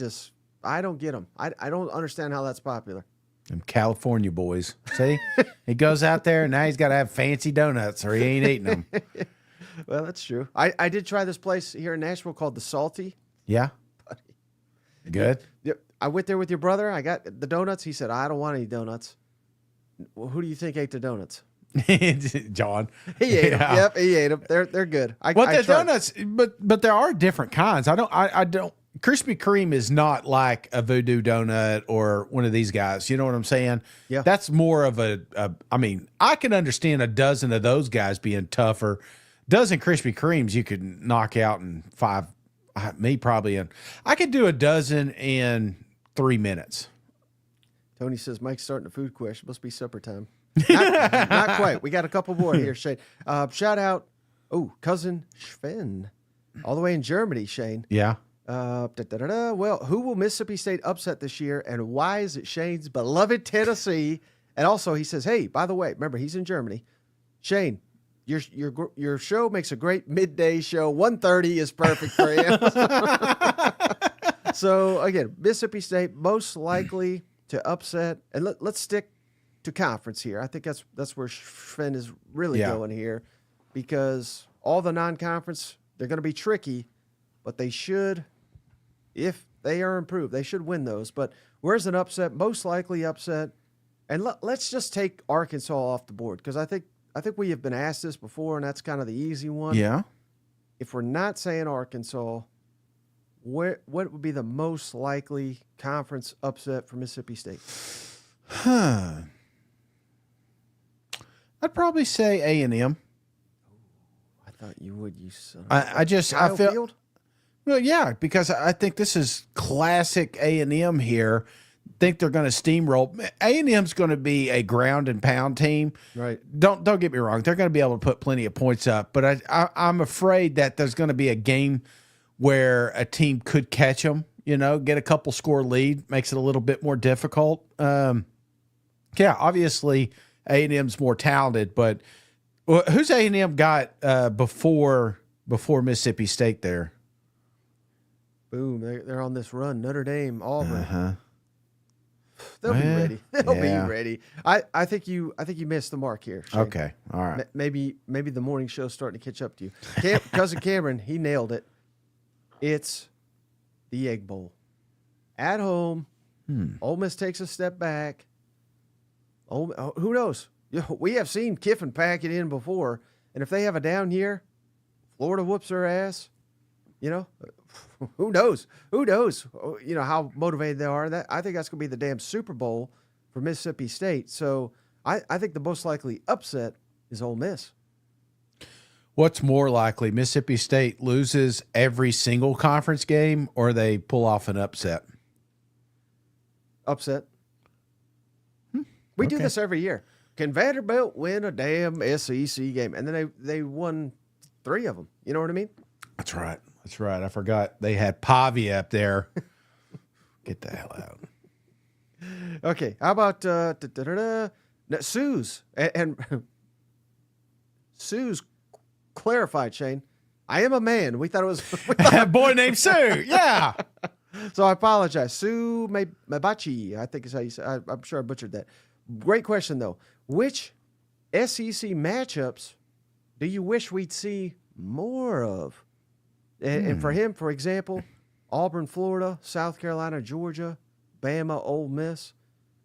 don't get them. I don't understand how that's popular. Them California boys. See? He goes out there and now he's got to have fancy donuts or he ain't eating them. Well, that's true. I did try this place here in Nashville called The Salty. Yeah. Good. Yep. I went there with your brother. I got the donuts. He said, I don't want any donuts. Well, who do you think ate the donuts? John. He ate them. Yep, he ate them. They're good. The donuts, but there are different kinds. I don't. Krispy Kreme is not like a Voodoo Donut or one of these guys. You know what I'm saying? Yeah. That's more of I can understand a dozen of those guys being tougher. Dozen Krispy Kremes you could knock out in 5. I could do a dozen in 3 minutes. Tony says, Mike's starting a food question. Must be supper time. Not quite. We got a couple more here, Shane. Shout out, cousin Sven, all the way in Germany, Shane. Yeah. Well, who will Mississippi State upset this year, and why is it Shane's beloved Tennessee? And also, he says, hey, by the way, remember, he's in Germany. Shane, your show makes a great midday show. 1:30 is perfect for you. So again, Mississippi State most likely to upset, and let's stick to conference here. I think that's where Sven is really going here, because all the non-conference, they're going to be tricky, but they should, if they are improved, they should win those. But where's an upset? Most likely upset, and let's just take Arkansas off the board, because I think we have been asked this before, and that's kind of the easy one. Yeah. If we're not saying Arkansas, what would be the most likely conference upset for Mississippi State? I'd probably say A&M. I thought you would. You son. I feel. Field? Well, yeah, because I think this is classic A&M here. Think they're going to steamroll. A&M's going to be a ground and pound team. Right. Don't get me wrong. They're going to be able to put plenty of points up, but I'm afraid that there's going to be a game where a team could catch them, get a couple score lead, makes it a little bit more difficult. Obviously A&M's more talented, but who's A&M got before Mississippi State there? Boom, they're on this run. Notre Dame, Auburn. They'll be ready. They'll be ready. I think you missed the mark here, Shane. Okay, all right. Maybe the morning show's starting to catch up to you. Cousin Cameron, he nailed it. It's the Egg Bowl. At home, Ole Miss takes a step back. Who knows? We have seen Kiffin pack it in before, and if they have a down year, Florida whoops their ass. Who knows? Who knows? How motivated they are. I think that's going to be the damn Super Bowl for Mississippi State. So I think the most likely upset is Ole Miss. What's more likely, Mississippi State loses every single conference game, or they pull off an upset? Upset. We do this every year. Can Vanderbilt win a damn SEC game? And then they won 3 of them. You know what I mean? That's right. That's right. I forgot they had Pavia up there. Get the hell out. Okay. How about Sue's? And Sue's clarified, Shane. I am a man. We thought it was a boy named Sue. Yeah. So I apologize. Sue Mabachi, I think is how you say. I'm sure I butchered that. Great question, though. Which SEC matchups do you wish we'd see more of? And for him, for example, Auburn, Florida, South Carolina, Georgia, Bama, Ole Miss.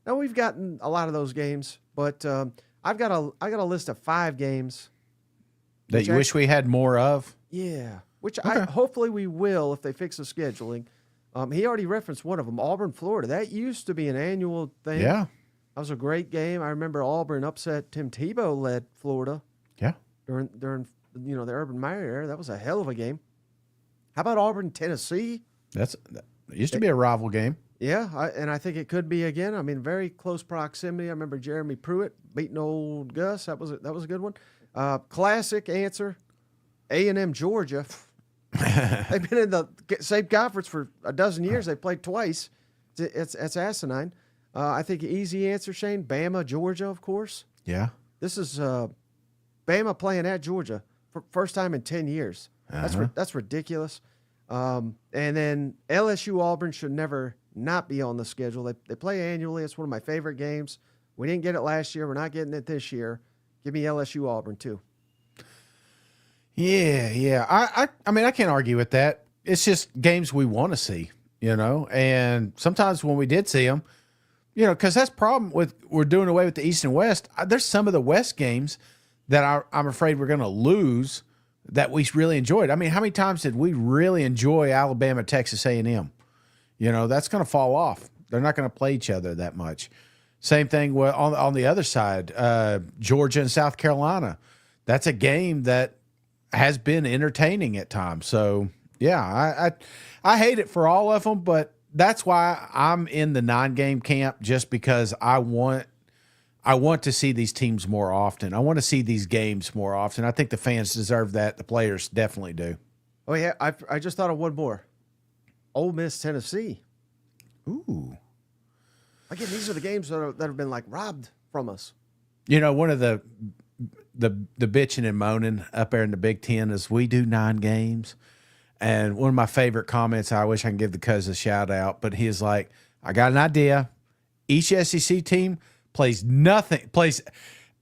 Now we've gotten a lot of those games, but I got a list of 5 games that you wish we had more of. Yeah, which hopefully we will if they fix the scheduling. He already referenced one of them, Auburn, Florida. That used to be an annual thing. Yeah, that was a great game. I remember Auburn upset Tim Tebow led Florida. Yeah, during the Urban Meyer era. That was a hell of a game. How about Auburn, Tennessee? That used to be a rival game. Yeah, and I think it could be again. I mean, very close proximity. I remember Jeremy Pruitt beating old Gus. That was a good one. Classic answer, A&M, Georgia. They've been in the same conference for a dozen years. They played twice. It's asinine. I think easy answer, Shane. Bama, Georgia, of course. Yeah. This is Bama playing at Georgia for first time in 10 years. That's ridiculous. And then LSU Auburn should never not be on the schedule. They play annually. It's one of my favorite games. We didn't get it last year. We're not getting it this year. Give me LSU Auburn too. Yeah. I mean, I can't argue with that. It's just games we want to see, and sometimes when we did see them, because that's the problem with we're doing away with the East and West. There's some of the West games that I'm afraid we're going to lose that we really enjoyed. I mean, how many times did we really enjoy Alabama, Texas A&M? That's going to fall off. They're not going to play each other that much. Same thing on the other side, Georgia and South Carolina. That's a game that has been entertaining at times. So, yeah, I hate it for all of them, but that's why I'm in the 9-game camp, just because I want to see these teams more often. I want to see these games more often. I think the fans deserve that. The players definitely do. Oh, yeah. I just thought of one more. Ole Miss, Tennessee. Ooh. Again, these are the games that have been robbed from us. One of the the bitching and moaning up there in the Big Ten is we do 9 games. And one of my favorite comments, I wish I can give the cuz a shout out, but he is like, I got an idea. Each SEC team plays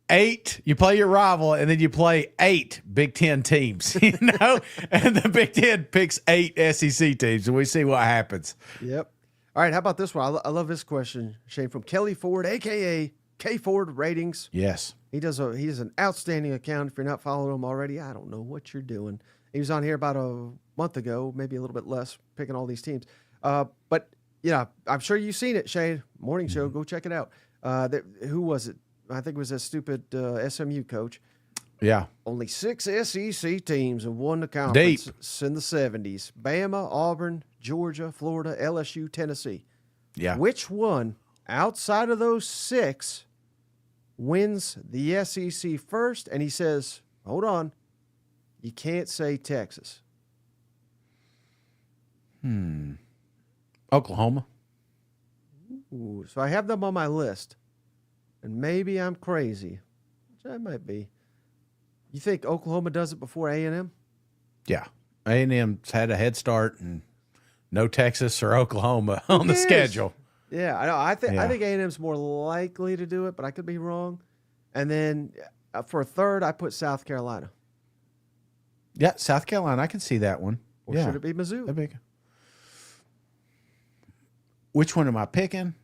8. You play your rival, and then you play 8 Big Ten teams, you know? And the Big Ten picks 8 SEC teams, and we see what happens. Yep. All right, how about this one? I love this question, Shane, from Kelly Ford, a.k.a. K Ford Ratings. Yes. He does an outstanding account. If you're not following him already, I don't know what you're doing. He was on here about a month ago, maybe a little bit less, picking all these teams. But, yeah, I'm sure you've seen it, Shane. Morning show, go check it out. Who was it? I think it was that stupid SMU coach. Yeah. Only 6 SEC teams have won the conference in the 70s. Bama, Auburn, Georgia, Florida, LSU, Tennessee. Yeah. Which one outside of those 6 wins the SEC first? And he says, hold on, you can't say Texas. Oklahoma. Ooh, so I have them on my list. And maybe I'm crazy, which I might be. You think Oklahoma does it before A&M? Yeah. A&M's had a head start, and no Texas or Oklahoma on the schedule. Yeah, I know. I think A&M's more likely to do it, but I could be wrong. And then for a third, I put South Carolina. Yeah, South Carolina. I can see that one. Or should it be Mizzou? Which one am I picking?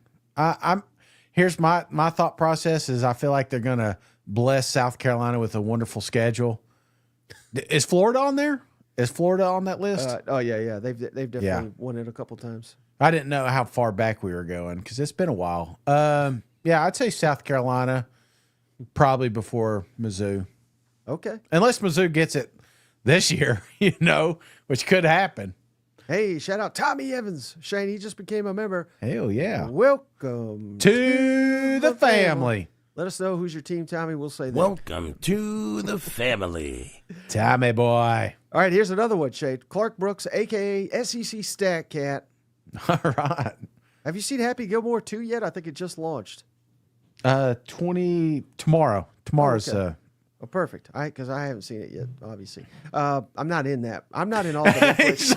Here's my thought process is I feel like they're going to bless South Carolina with a wonderful schedule. Is Florida on there? Is Florida on that list? Yeah. They've definitely won it a couple times. I didn't know how far back we were going because it's been a while. Yeah, I'd say South Carolina probably before Mizzou. Okay. Unless Mizzou gets it this year, which could happen. Hey, shout out Tommy Evans. Shane, he just became a member. Hell yeah. Welcome to the family. Let us know who's your team, Tommy. We'll say that. Welcome to the family. Tommy boy. All right, here's another one, Shane. Clark Brooks, a.k.a. SEC Stat Cat. All right. Have you seen Happy Gilmore 2 yet? I think it just launched. Tomorrow. Tomorrow's Oh, perfect. Because I haven't seen it yet, obviously. I'm not in that. I'm not in all the Netflix shows.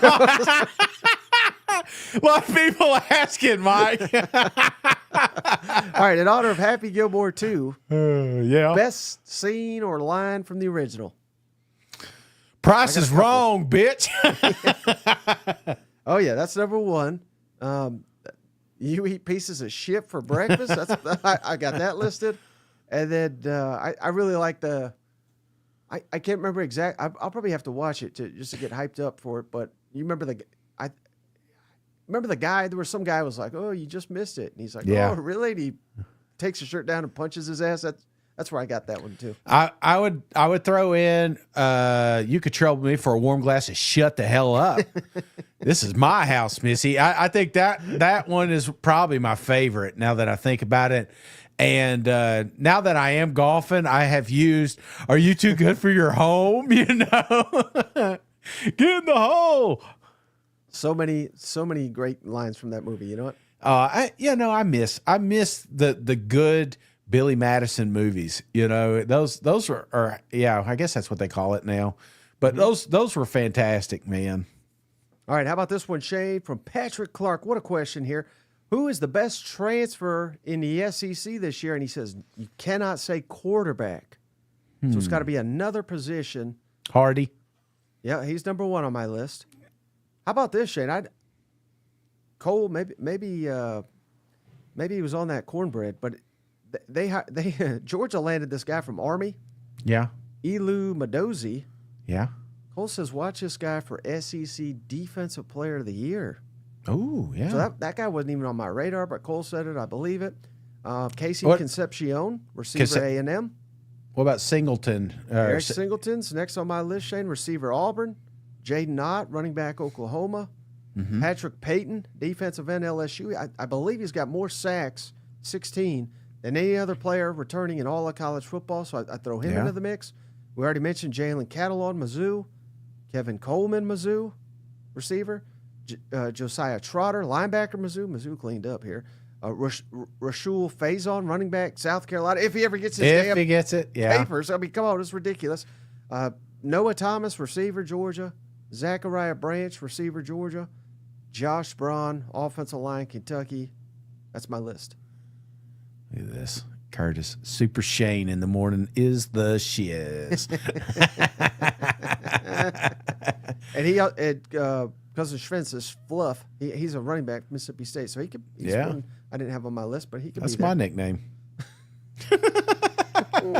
A lot of people asking, Mike. All right, in honor of Happy Gilmore 2, yeah. best scene or line from the original. Price is wrong, bitch. Oh, yeah, that's number 1. You eat pieces of shit for breakfast? I got that listed. And then I really like I can't remember I'll probably have to watch it just to get hyped up for it. But you remember the guy? There was some guy who was like, "Oh, you just missed it," and he's like, "Oh, really?" And he takes his shirt down and punches his ass. That's where I got that one too. I would throw in you could trouble me for a warm glass of shut the hell up. This is my house, Missy. I think that one is probably my favorite now that I think about it. And now that I am golfing, I have used, "Are you too good for your home?" Get in the hole. So many great lines from that movie. You know what? I miss the good Billy Madison movies. Those are I guess that's what they call it now. But those were fantastic, man. All right, how about this one, Shane, from Patrick Clark? What a question here. Who is the best transfer in the SEC this year? And he says, you cannot say quarterback. So it's got to be another position. Hardy. Yeah, he's number 1 on my list. How about this, Shane? Cole, maybe he was on that cornbread, but they Georgia landed this guy from Army. Yeah. Elu Madozi. Yeah. Cole says, watch this guy for SEC Defensive Player of the Year. Oh, yeah. So that guy wasn't even on my radar, but Cole said it. I believe it. Casey Concepcion, receiver A&M. What about Singleton? Eric Singleton's next on my list, Shane. Receiver Auburn. Jaden Knott, running back Oklahoma. Patrick Payton, defensive end LSU. I believe he's got more sacks, 16, than any other player returning in all of college football, so I throw him into the mix. We already mentioned Jalen Catalon, Mizzou. Kevin Coleman, Mizzou, receiver. Josiah Trotter, linebacker, Mizzou. Mizzou cleaned up here. Rashul Faison, running back, South Carolina. If he ever gets his If damn he gets it, yeah. papers. I mean, come on, it's ridiculous. Noah Thomas, receiver, Georgia. Zachariah Branch, receiver, Georgia. Josh Braun, offensive line, Kentucky. That's my list. Look at this. Curtis, Super Shane in the morning is the shiz. And he, cousin Schwentz is Fluff. He's a running back, Mississippi State, so he could. I didn't have on my list, but he could. That's be there. my nickname. All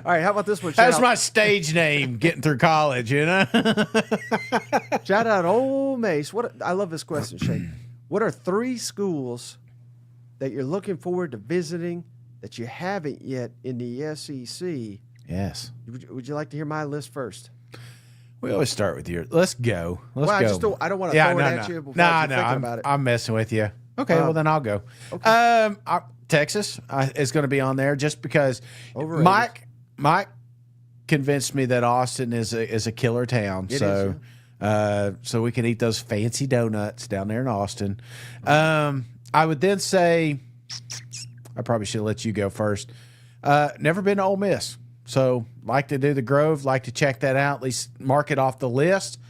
right, how about this one? That's my stage name. Getting through college, you know. Shout out Ole Miss. I love this question, Shane. What are 3 schools that you're looking forward to visiting that you haven't yet in the SEC? Yes. Would you like to hear my list first? We always start with your. Let's go. Let's go. I don't want to throw it at you before you're thinking about it. I'm messing with you. Okay, well then I'll go. Okay. Texas is going to be on there just because Overrated. Mike convinced me that Austin is a killer town. So we can eat those fancy donuts down there in Austin. I would then say I probably should let you go first. Never been to Ole Miss. So like to do the Grove, like to check that out, at least mark it off the list.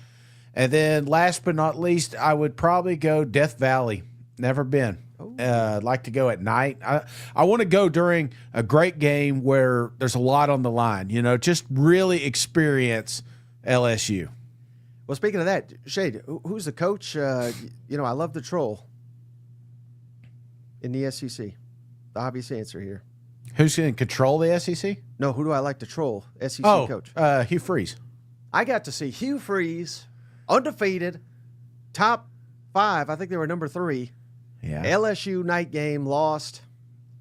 And then last but not least, I would probably go Death Valley. Never been. I'd like to go at night. I want to go during a great game where there's a lot on the line, you know, just really experience LSU. Well, speaking of that, Shade, who's the coach? I love the troll in the SEC. The obvious answer here. Who's going to control the SEC? No, who do I like to troll? SEC coach. Hugh Freeze. I got to see Hugh Freeze, undefeated, top 5. I think they were number 3. Yeah. LSU night game, lost.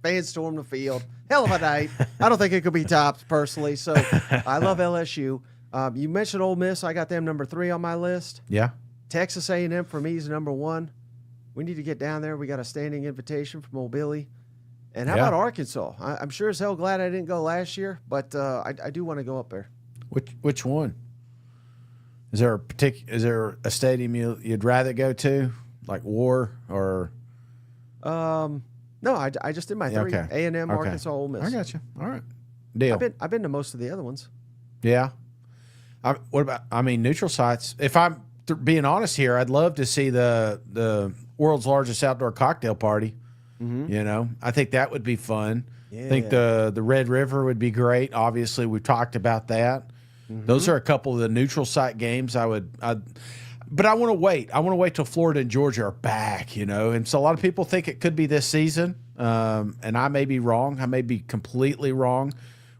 Fans stormed the field. Hell of a night. I don't think it could be topped personally. So I love LSU. You mentioned Ole Miss. I got them number 3 on my list. Yeah. Texas A&M for me is number 1. We need to get down there. We got a standing invitation from old Billy. And how about Arkansas? I'm sure as hell glad I didn't go last year, but I do want to go up there. Which one? Is there a stadium you'd rather go to, like War or? No, I just did my 3. Okay. A&M, Arkansas, Ole Miss. I got you. All right. Deal. I've been to most of the other ones. Yeah. What about? Neutral sites. If I'm being honest here, I'd love to see the world's largest outdoor cocktail party. Mm-hmm. You know, I think that would be fun. Yeah. I think the Red River would be great. Obviously, we've talked about that. Mm-hmm. Those are a couple of the neutral site games but I want to wait. I want to wait till Florida and Georgia are back, you know. And so a lot of people think it could be this season, and I may be wrong. I may be completely wrong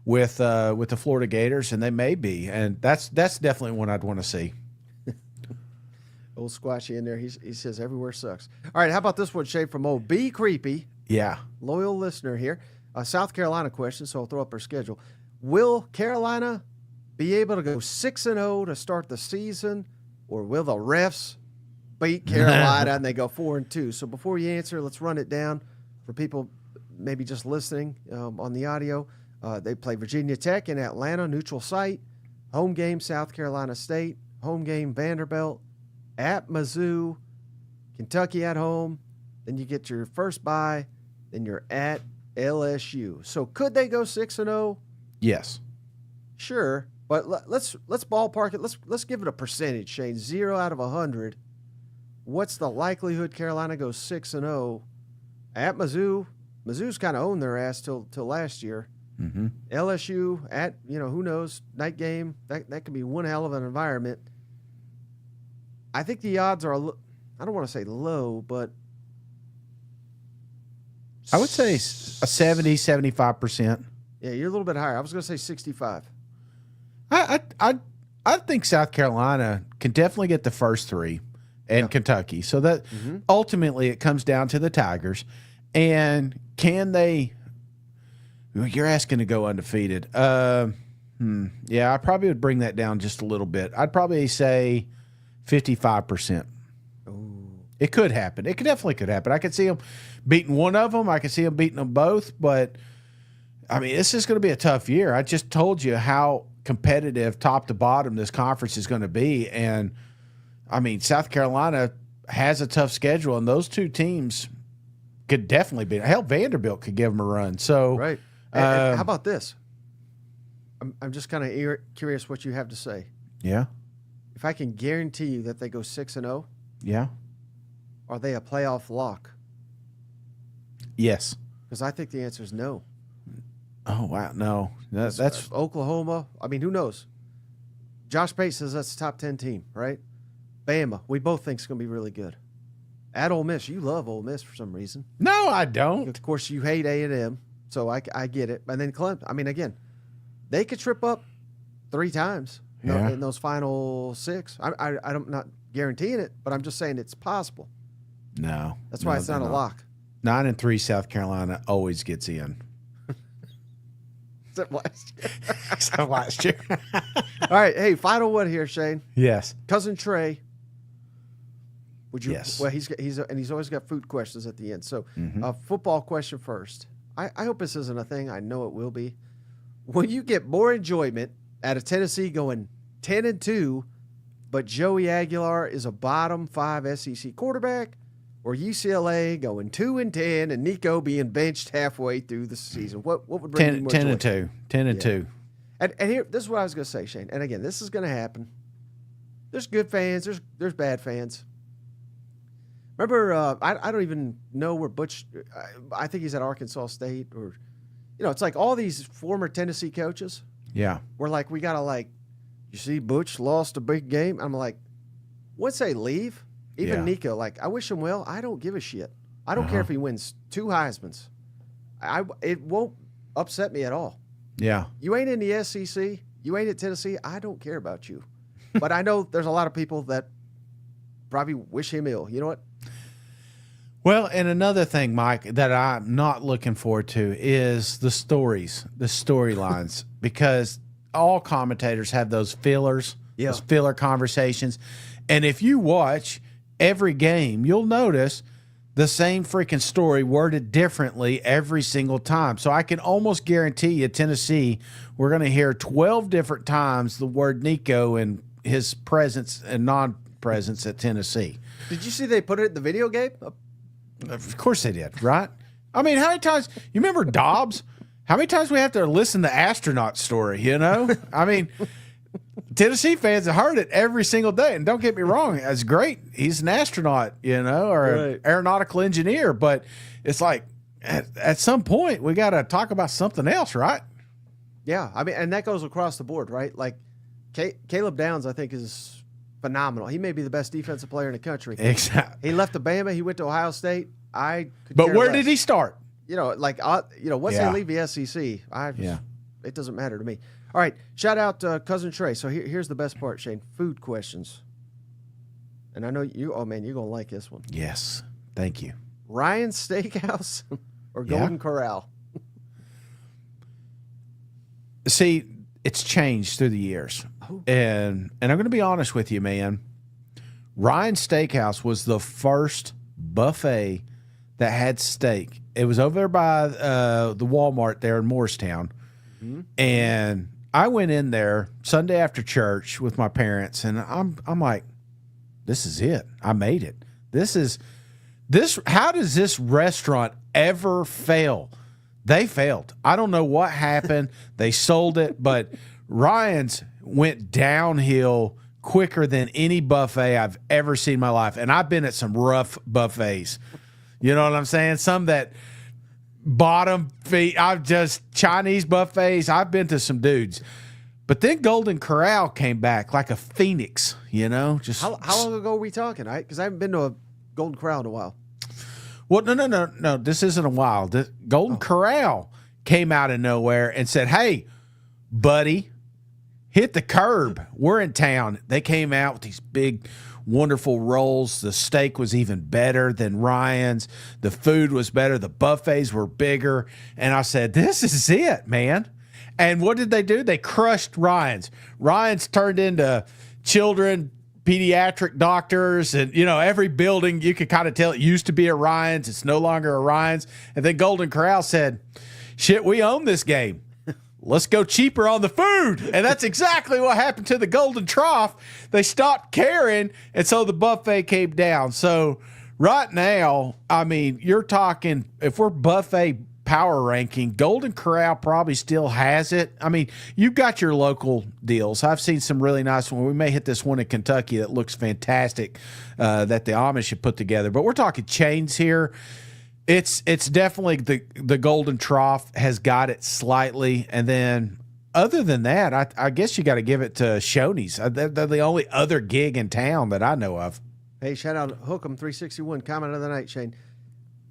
with the Florida Gators, and they may be. And that's definitely one I'd want to see. Old Squashy in there. He says everywhere sucks. All right, how about this one, Shay, from old B Creepy? Yeah. Loyal listener here. A South Carolina question, so I'll throw up her schedule. Will Carolina be able to go 6-0 to start the season, or will the refs beat Carolina and they go 4-2? So before you answer, let's run it down for people maybe just listening on the audio. They play Virginia Tech in Atlanta, neutral site. Home game, South Carolina State. Home game, Vanderbilt. At Mizzou. Kentucky at home. Then you get your first bye. Then you're at LSU. So could they go 6-0? Yes. Sure. But let's ballpark it. Let's give it a percentage, Shane. 0 out of 100. What's the likelihood Carolina goes 6-0 at Mizzou? Mizzou's kind of owned their ass till last year. Mm-hmm. LSU at who knows, night game. That could be one hell of an environment. I think the odds are I don't want to say low, but I would say a 70-75%. Yeah, you're a little bit higher. I was going to say 65. I think South Carolina can definitely get the first 3 and Kentucky. So that ultimately it comes down to the Tigers. And can they – you're asking to go undefeated. Yeah, I probably would bring that down just a little bit. I'd probably say 55%. Ooh. It could happen. It definitely could happen. I could see them beating one of them. I could see them beating them both. But, this is going to be a tough year. I just told you how competitive top to bottom this conference is going to be. And, South Carolina has a tough schedule. And those two teams could definitely be. Hell, Vanderbilt could give them a run. So, Right. And how about this? I'm just kind of curious what you have to say. yeah, If I can guarantee you that they go 6-0, yeah, are they a playoff lock? yes. Because I think the answer is no. Oh wow, no, that's Oklahoma. I mean, who knows? Josh Pate says that's a top 10 team, right? Bama, we both think it's going to be really good. At Ole Miss, you love Ole Miss for some reason. no, I don't. Of course, you hate A&M, so I get it. And then Clemson. I mean, again, they could trip up 3 times Yeah. in those final 6. I'm not guaranteeing it, but I'm just saying it's possible. No, That's why it's not a lock. 9-3 South Carolina always gets in. Except last year. So last year. All right, hey, final one here, Shane. Yes. Cousin Trey. Would you? Yes. Well, he's always got food questions at the end. So, Mm-hmm. football question first. I hope this isn't a thing. I know it will be. Will you get more enjoyment out of Tennessee going 10-2, but Joey Aguilar is a bottom 5 SEC quarterback, or UCLA going 2-10 and Nico being benched halfway through the season? What would bring you more 10 joy? and 2. 10 and 2. And here, this is what I was going to say, Shane. And again, this is going to happen. There's good fans. There's bad fans. Remember, I don't even know where Butch. I think he's at Arkansas State, or it's like all these former Tennessee coaches. Yeah. We're like, we gotta you see, Butch lost a big game. I'm like, once they leave, even Yeah. Nico, like, I wish him well. I don't give a shit. I don't care if he wins 2 Heismans. It won't upset me at all. Yeah. You ain't in the SEC. You ain't at Tennessee. I don't care about you. But I know there's a lot of people that probably wish him ill. You know what? Well, and another thing, Mike, that I'm not looking forward to is the storylines, because all commentators have those fillers, Yeah. those filler conversations. And if you watch every game, you'll notice the same freaking story worded differently every single time. So I can almost guarantee you, Tennessee, we're going to hear 12 different times the word Nico and his presence and non-presence at Tennessee. Did you see they put it in the video game? Of course they did, right? I mean, how many times, you remember Dobbs? How many times we have to listen to the astronaut story, I mean, Tennessee fans have heard it every single day. And don't get me wrong, that's great. He's an astronaut, or an Right. aeronautical engineer. But it's like, at some point, we got to talk about something else, right? Yeah. I mean, and that goes across the board, right? Like, Caleb Downs, I think, is phenomenal. He may be the best defensive player in the country. Exactly. He left Bama. He went to Ohio State. But where did he start? Once Yeah. they leave the SEC, Yeah. it doesn't matter to me. All right, shout out Cousin Trey. So here's the best part, Shane. Food questions. And I know you. Oh man, you're gonna like this one. Yes. Thank you. Ryan's Steakhouse or Yeah. Golden Corral? See, it's changed through the years. Oh. And I'm going to be honest with you, man. Ryan's Steakhouse was the first buffet that had steak. It was over there by the Walmart there in Morristown. Mm-hmm. And I went in there Sunday after church with my parents, and I'm like, this is it. I made it. How does this restaurant ever fail? They failed. I don't know what happened. They sold it, but Ryan's went downhill quicker than any buffet I've ever seen in my life. And I've been at some rough buffets. You know what I'm saying? Some that bottom feet. Chinese buffets. I've been to some dudes. But then Golden Corral came back like a phoenix, just How long ago are we talking? Because I haven't been to a Golden Corral in a while. Well, no. This isn't a while. The Golden Corral came out of nowhere and said, "Hey, buddy, hit the curb. We're in town." They came out with these big, wonderful rolls. The steak was even better than Ryan's. The food was better. The buffets were bigger. And I said, "This is it, man." And what did they do? They crushed Ryan's. Ryan's turned into children pediatric doctors, and every building you could kind of tell it used to be a Ryan's. It's no longer a Ryan's. And then Golden Corral said, "Shit, we own this game. Let's go cheaper on the food." And that's exactly what happened to the Golden Trough. They stopped caring, and so the buffet came down. So Right now, I mean, you're talking, if we're buffet power ranking, Golden Corral probably still has it. I mean, you've got your local deals. I've seen some really nice ones. We may hit this one in Kentucky that looks fantastic that the Amish have put together. But we're talking chains here. It's definitely the Golden Trough has got it slightly. And then other than that, I guess you got to give it to Shoney's. They're the only other gig in town that I know of. Hey, shout out Hookem 361 comment of the night, Shane.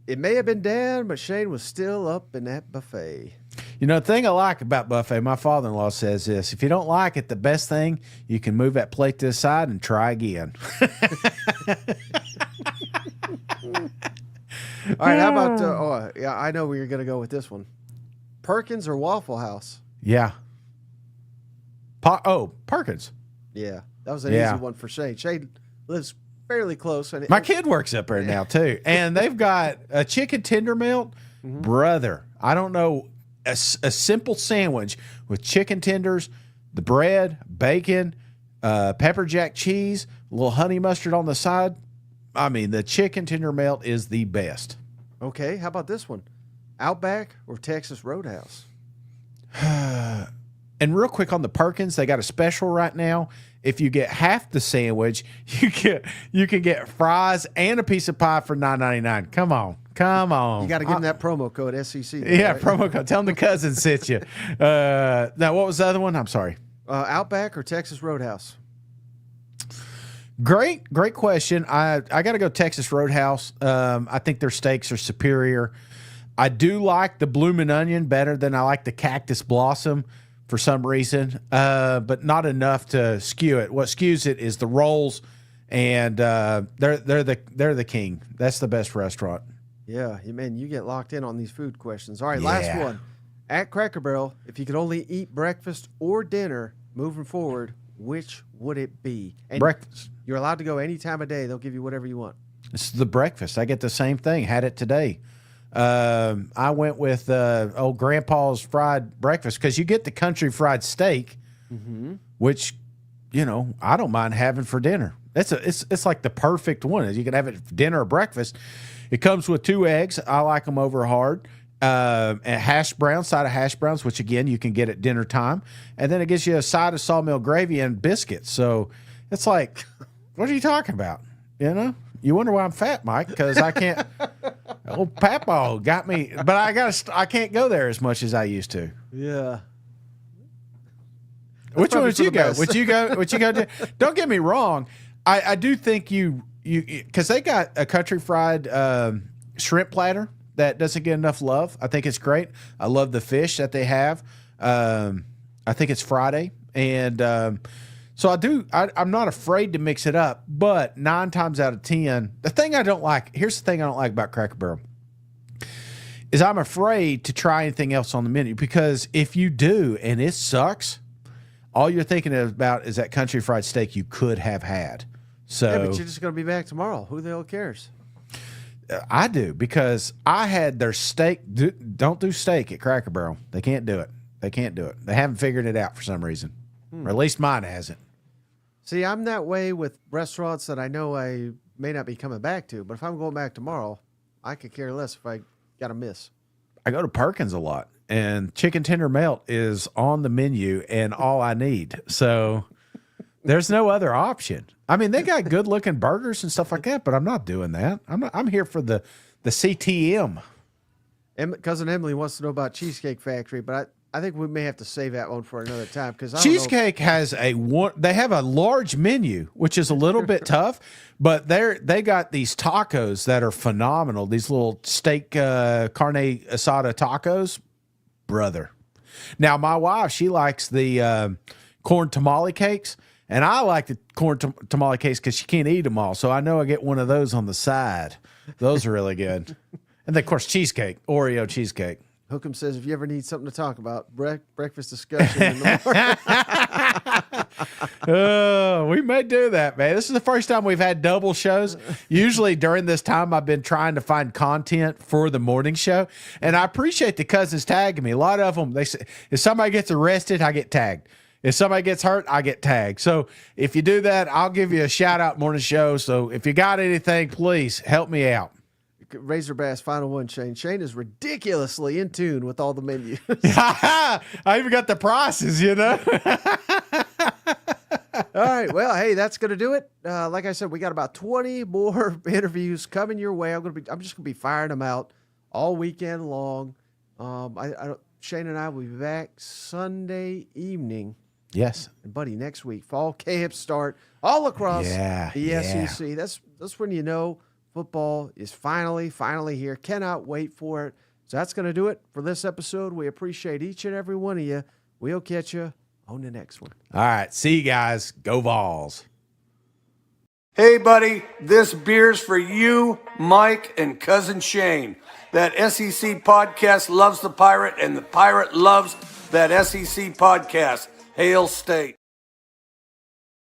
It may have been down, but Shane was still up in that buffet. You know, the thing I like about buffet, my father-in-law says this: if you don't like it, the best thing, you can move that plate to the side and try again. All right, how about, yeah, I know where you're going to go with this one. Perkins or Waffle House? Yeah. Perkins. Yeah, that was an easy one for Shane. Shane lives fairly close. And my kid works up there now, too. And they've got a chicken tender melt. Mm-hmm. Brother, I don't know, a simple sandwich with chicken tenders, the bread, bacon, pepper jack cheese, a little honey mustard on the side. I mean, the chicken tender melt is the best. Okay, how about this one? Outback or Texas Roadhouse? And real quick on the Perkins, they got a special right now. If you get half the sandwich, you can get fries and a piece of pie for $9.99. Come on. You got to give them that promo code SEC. Yeah, right? promo code. Tell them the cousin sent you. Now, what was the other one? I'm sorry. Outback or Texas Roadhouse? Great question. I got to go Texas Roadhouse. I think their steaks are superior. I do like the Bloomin' Onion better than I like the Cactus Blossom for some reason, but not enough to skew it. What skews it is the rolls, and they're the king. That's the best restaurant. Yeah, man, you get locked in on these food questions. All right, last one. At Cracker Barrel, if you could only eat breakfast or dinner moving forward, which would it be? And breakfast. You're allowed to go any time of day. They'll give you whatever you want. It's the breakfast. I get the same thing. Had it today. I went with old Grandpa's fried breakfast because you get the country fried steak, which, I don't mind having for dinner. It's like the perfect one. You can have it for dinner or breakfast. It comes with 2 eggs. I like them over hard. And side of hash browns, which again you can get at dinner time, and then it gives you a side of sawmill gravy and biscuits. So it's like, what are you talking about? You wonder why I'm fat, Mike, because I can't. Old Papaw got me, but I can't go there as much as I used to. Yeah. Which one would you go? Would you go? Don't get me wrong. I do think you because they got a country fried shrimp platter that doesn't get enough love. I think it's great. I love the fish that they have. I think it's Friday, and so I'm not afraid to mix it up. But 9 times out of 10, here's the thing I don't like about Cracker Barrel is I'm afraid to try anything else on the menu, because if you do and it sucks, all you're thinking about is that country fried steak you could have had. So yeah, but you're just going to be back tomorrow. Who the hell cares? I do, because I had their steak. Don't do steak at Cracker Barrel. They can't do it. They haven't figured it out for some reason, or at least mine hasn't. See, I'm that way with restaurants that I know I may not be coming back to, but if I'm going back tomorrow, I could care less if I got a miss. I go to Perkins a lot, and chicken tender melt is on the menu and all I need. So there's no other option. I mean, they got good looking burgers and stuff like that, but I'm not doing that. I'm here for the CTM. Cousin Emily wants to know about Cheesecake Factory, but I think we may have to save that one for another time, because Cheesecake has they have a large menu, which is a little bit tough, but they got these tacos that are phenomenal. These little steak carne asada tacos, brother. Now my wife, she likes the corn tamale cakes, and I like the corn tamale cakes because she can't eat them all. So I know I get one of those on the side. Those are really good. And then, of course, cheesecake, Oreo cheesecake. Hookem says, if you ever need something to talk about, breakfast discussion in the morning. We may do that, man. This is the first time we've had double shows. Usually during this time, I've been trying to find content for the morning show. And I appreciate the cousins tagging me. A lot of them, they say, if somebody gets arrested, I get tagged. If somebody gets hurt, I get tagged. So if you do that, I'll give you a shout out morning show. So if you got anything, please help me out. Razor Bass, final one, Shane. Shane is ridiculously in tune with all the menus. I even got the prices, you know. All right. Well, hey, that's going to do it. Like I said, we got about 20 more interviews coming your way. I'm just going to be firing them out all weekend long. Shane and I will be back Sunday evening. Yes. And buddy, next week, fall camps start all across the SEC. That's when you know football is finally here. Cannot wait for it. So that's going to do it for this episode. We appreciate each and every one of you. We'll catch you on the next one. All right. See you guys. Go Vols. Hey, buddy, this beer's for you, Mike, and Cousin Shane. That SEC podcast loves the Pirate, and the Pirate loves that SEC podcast. Hail State.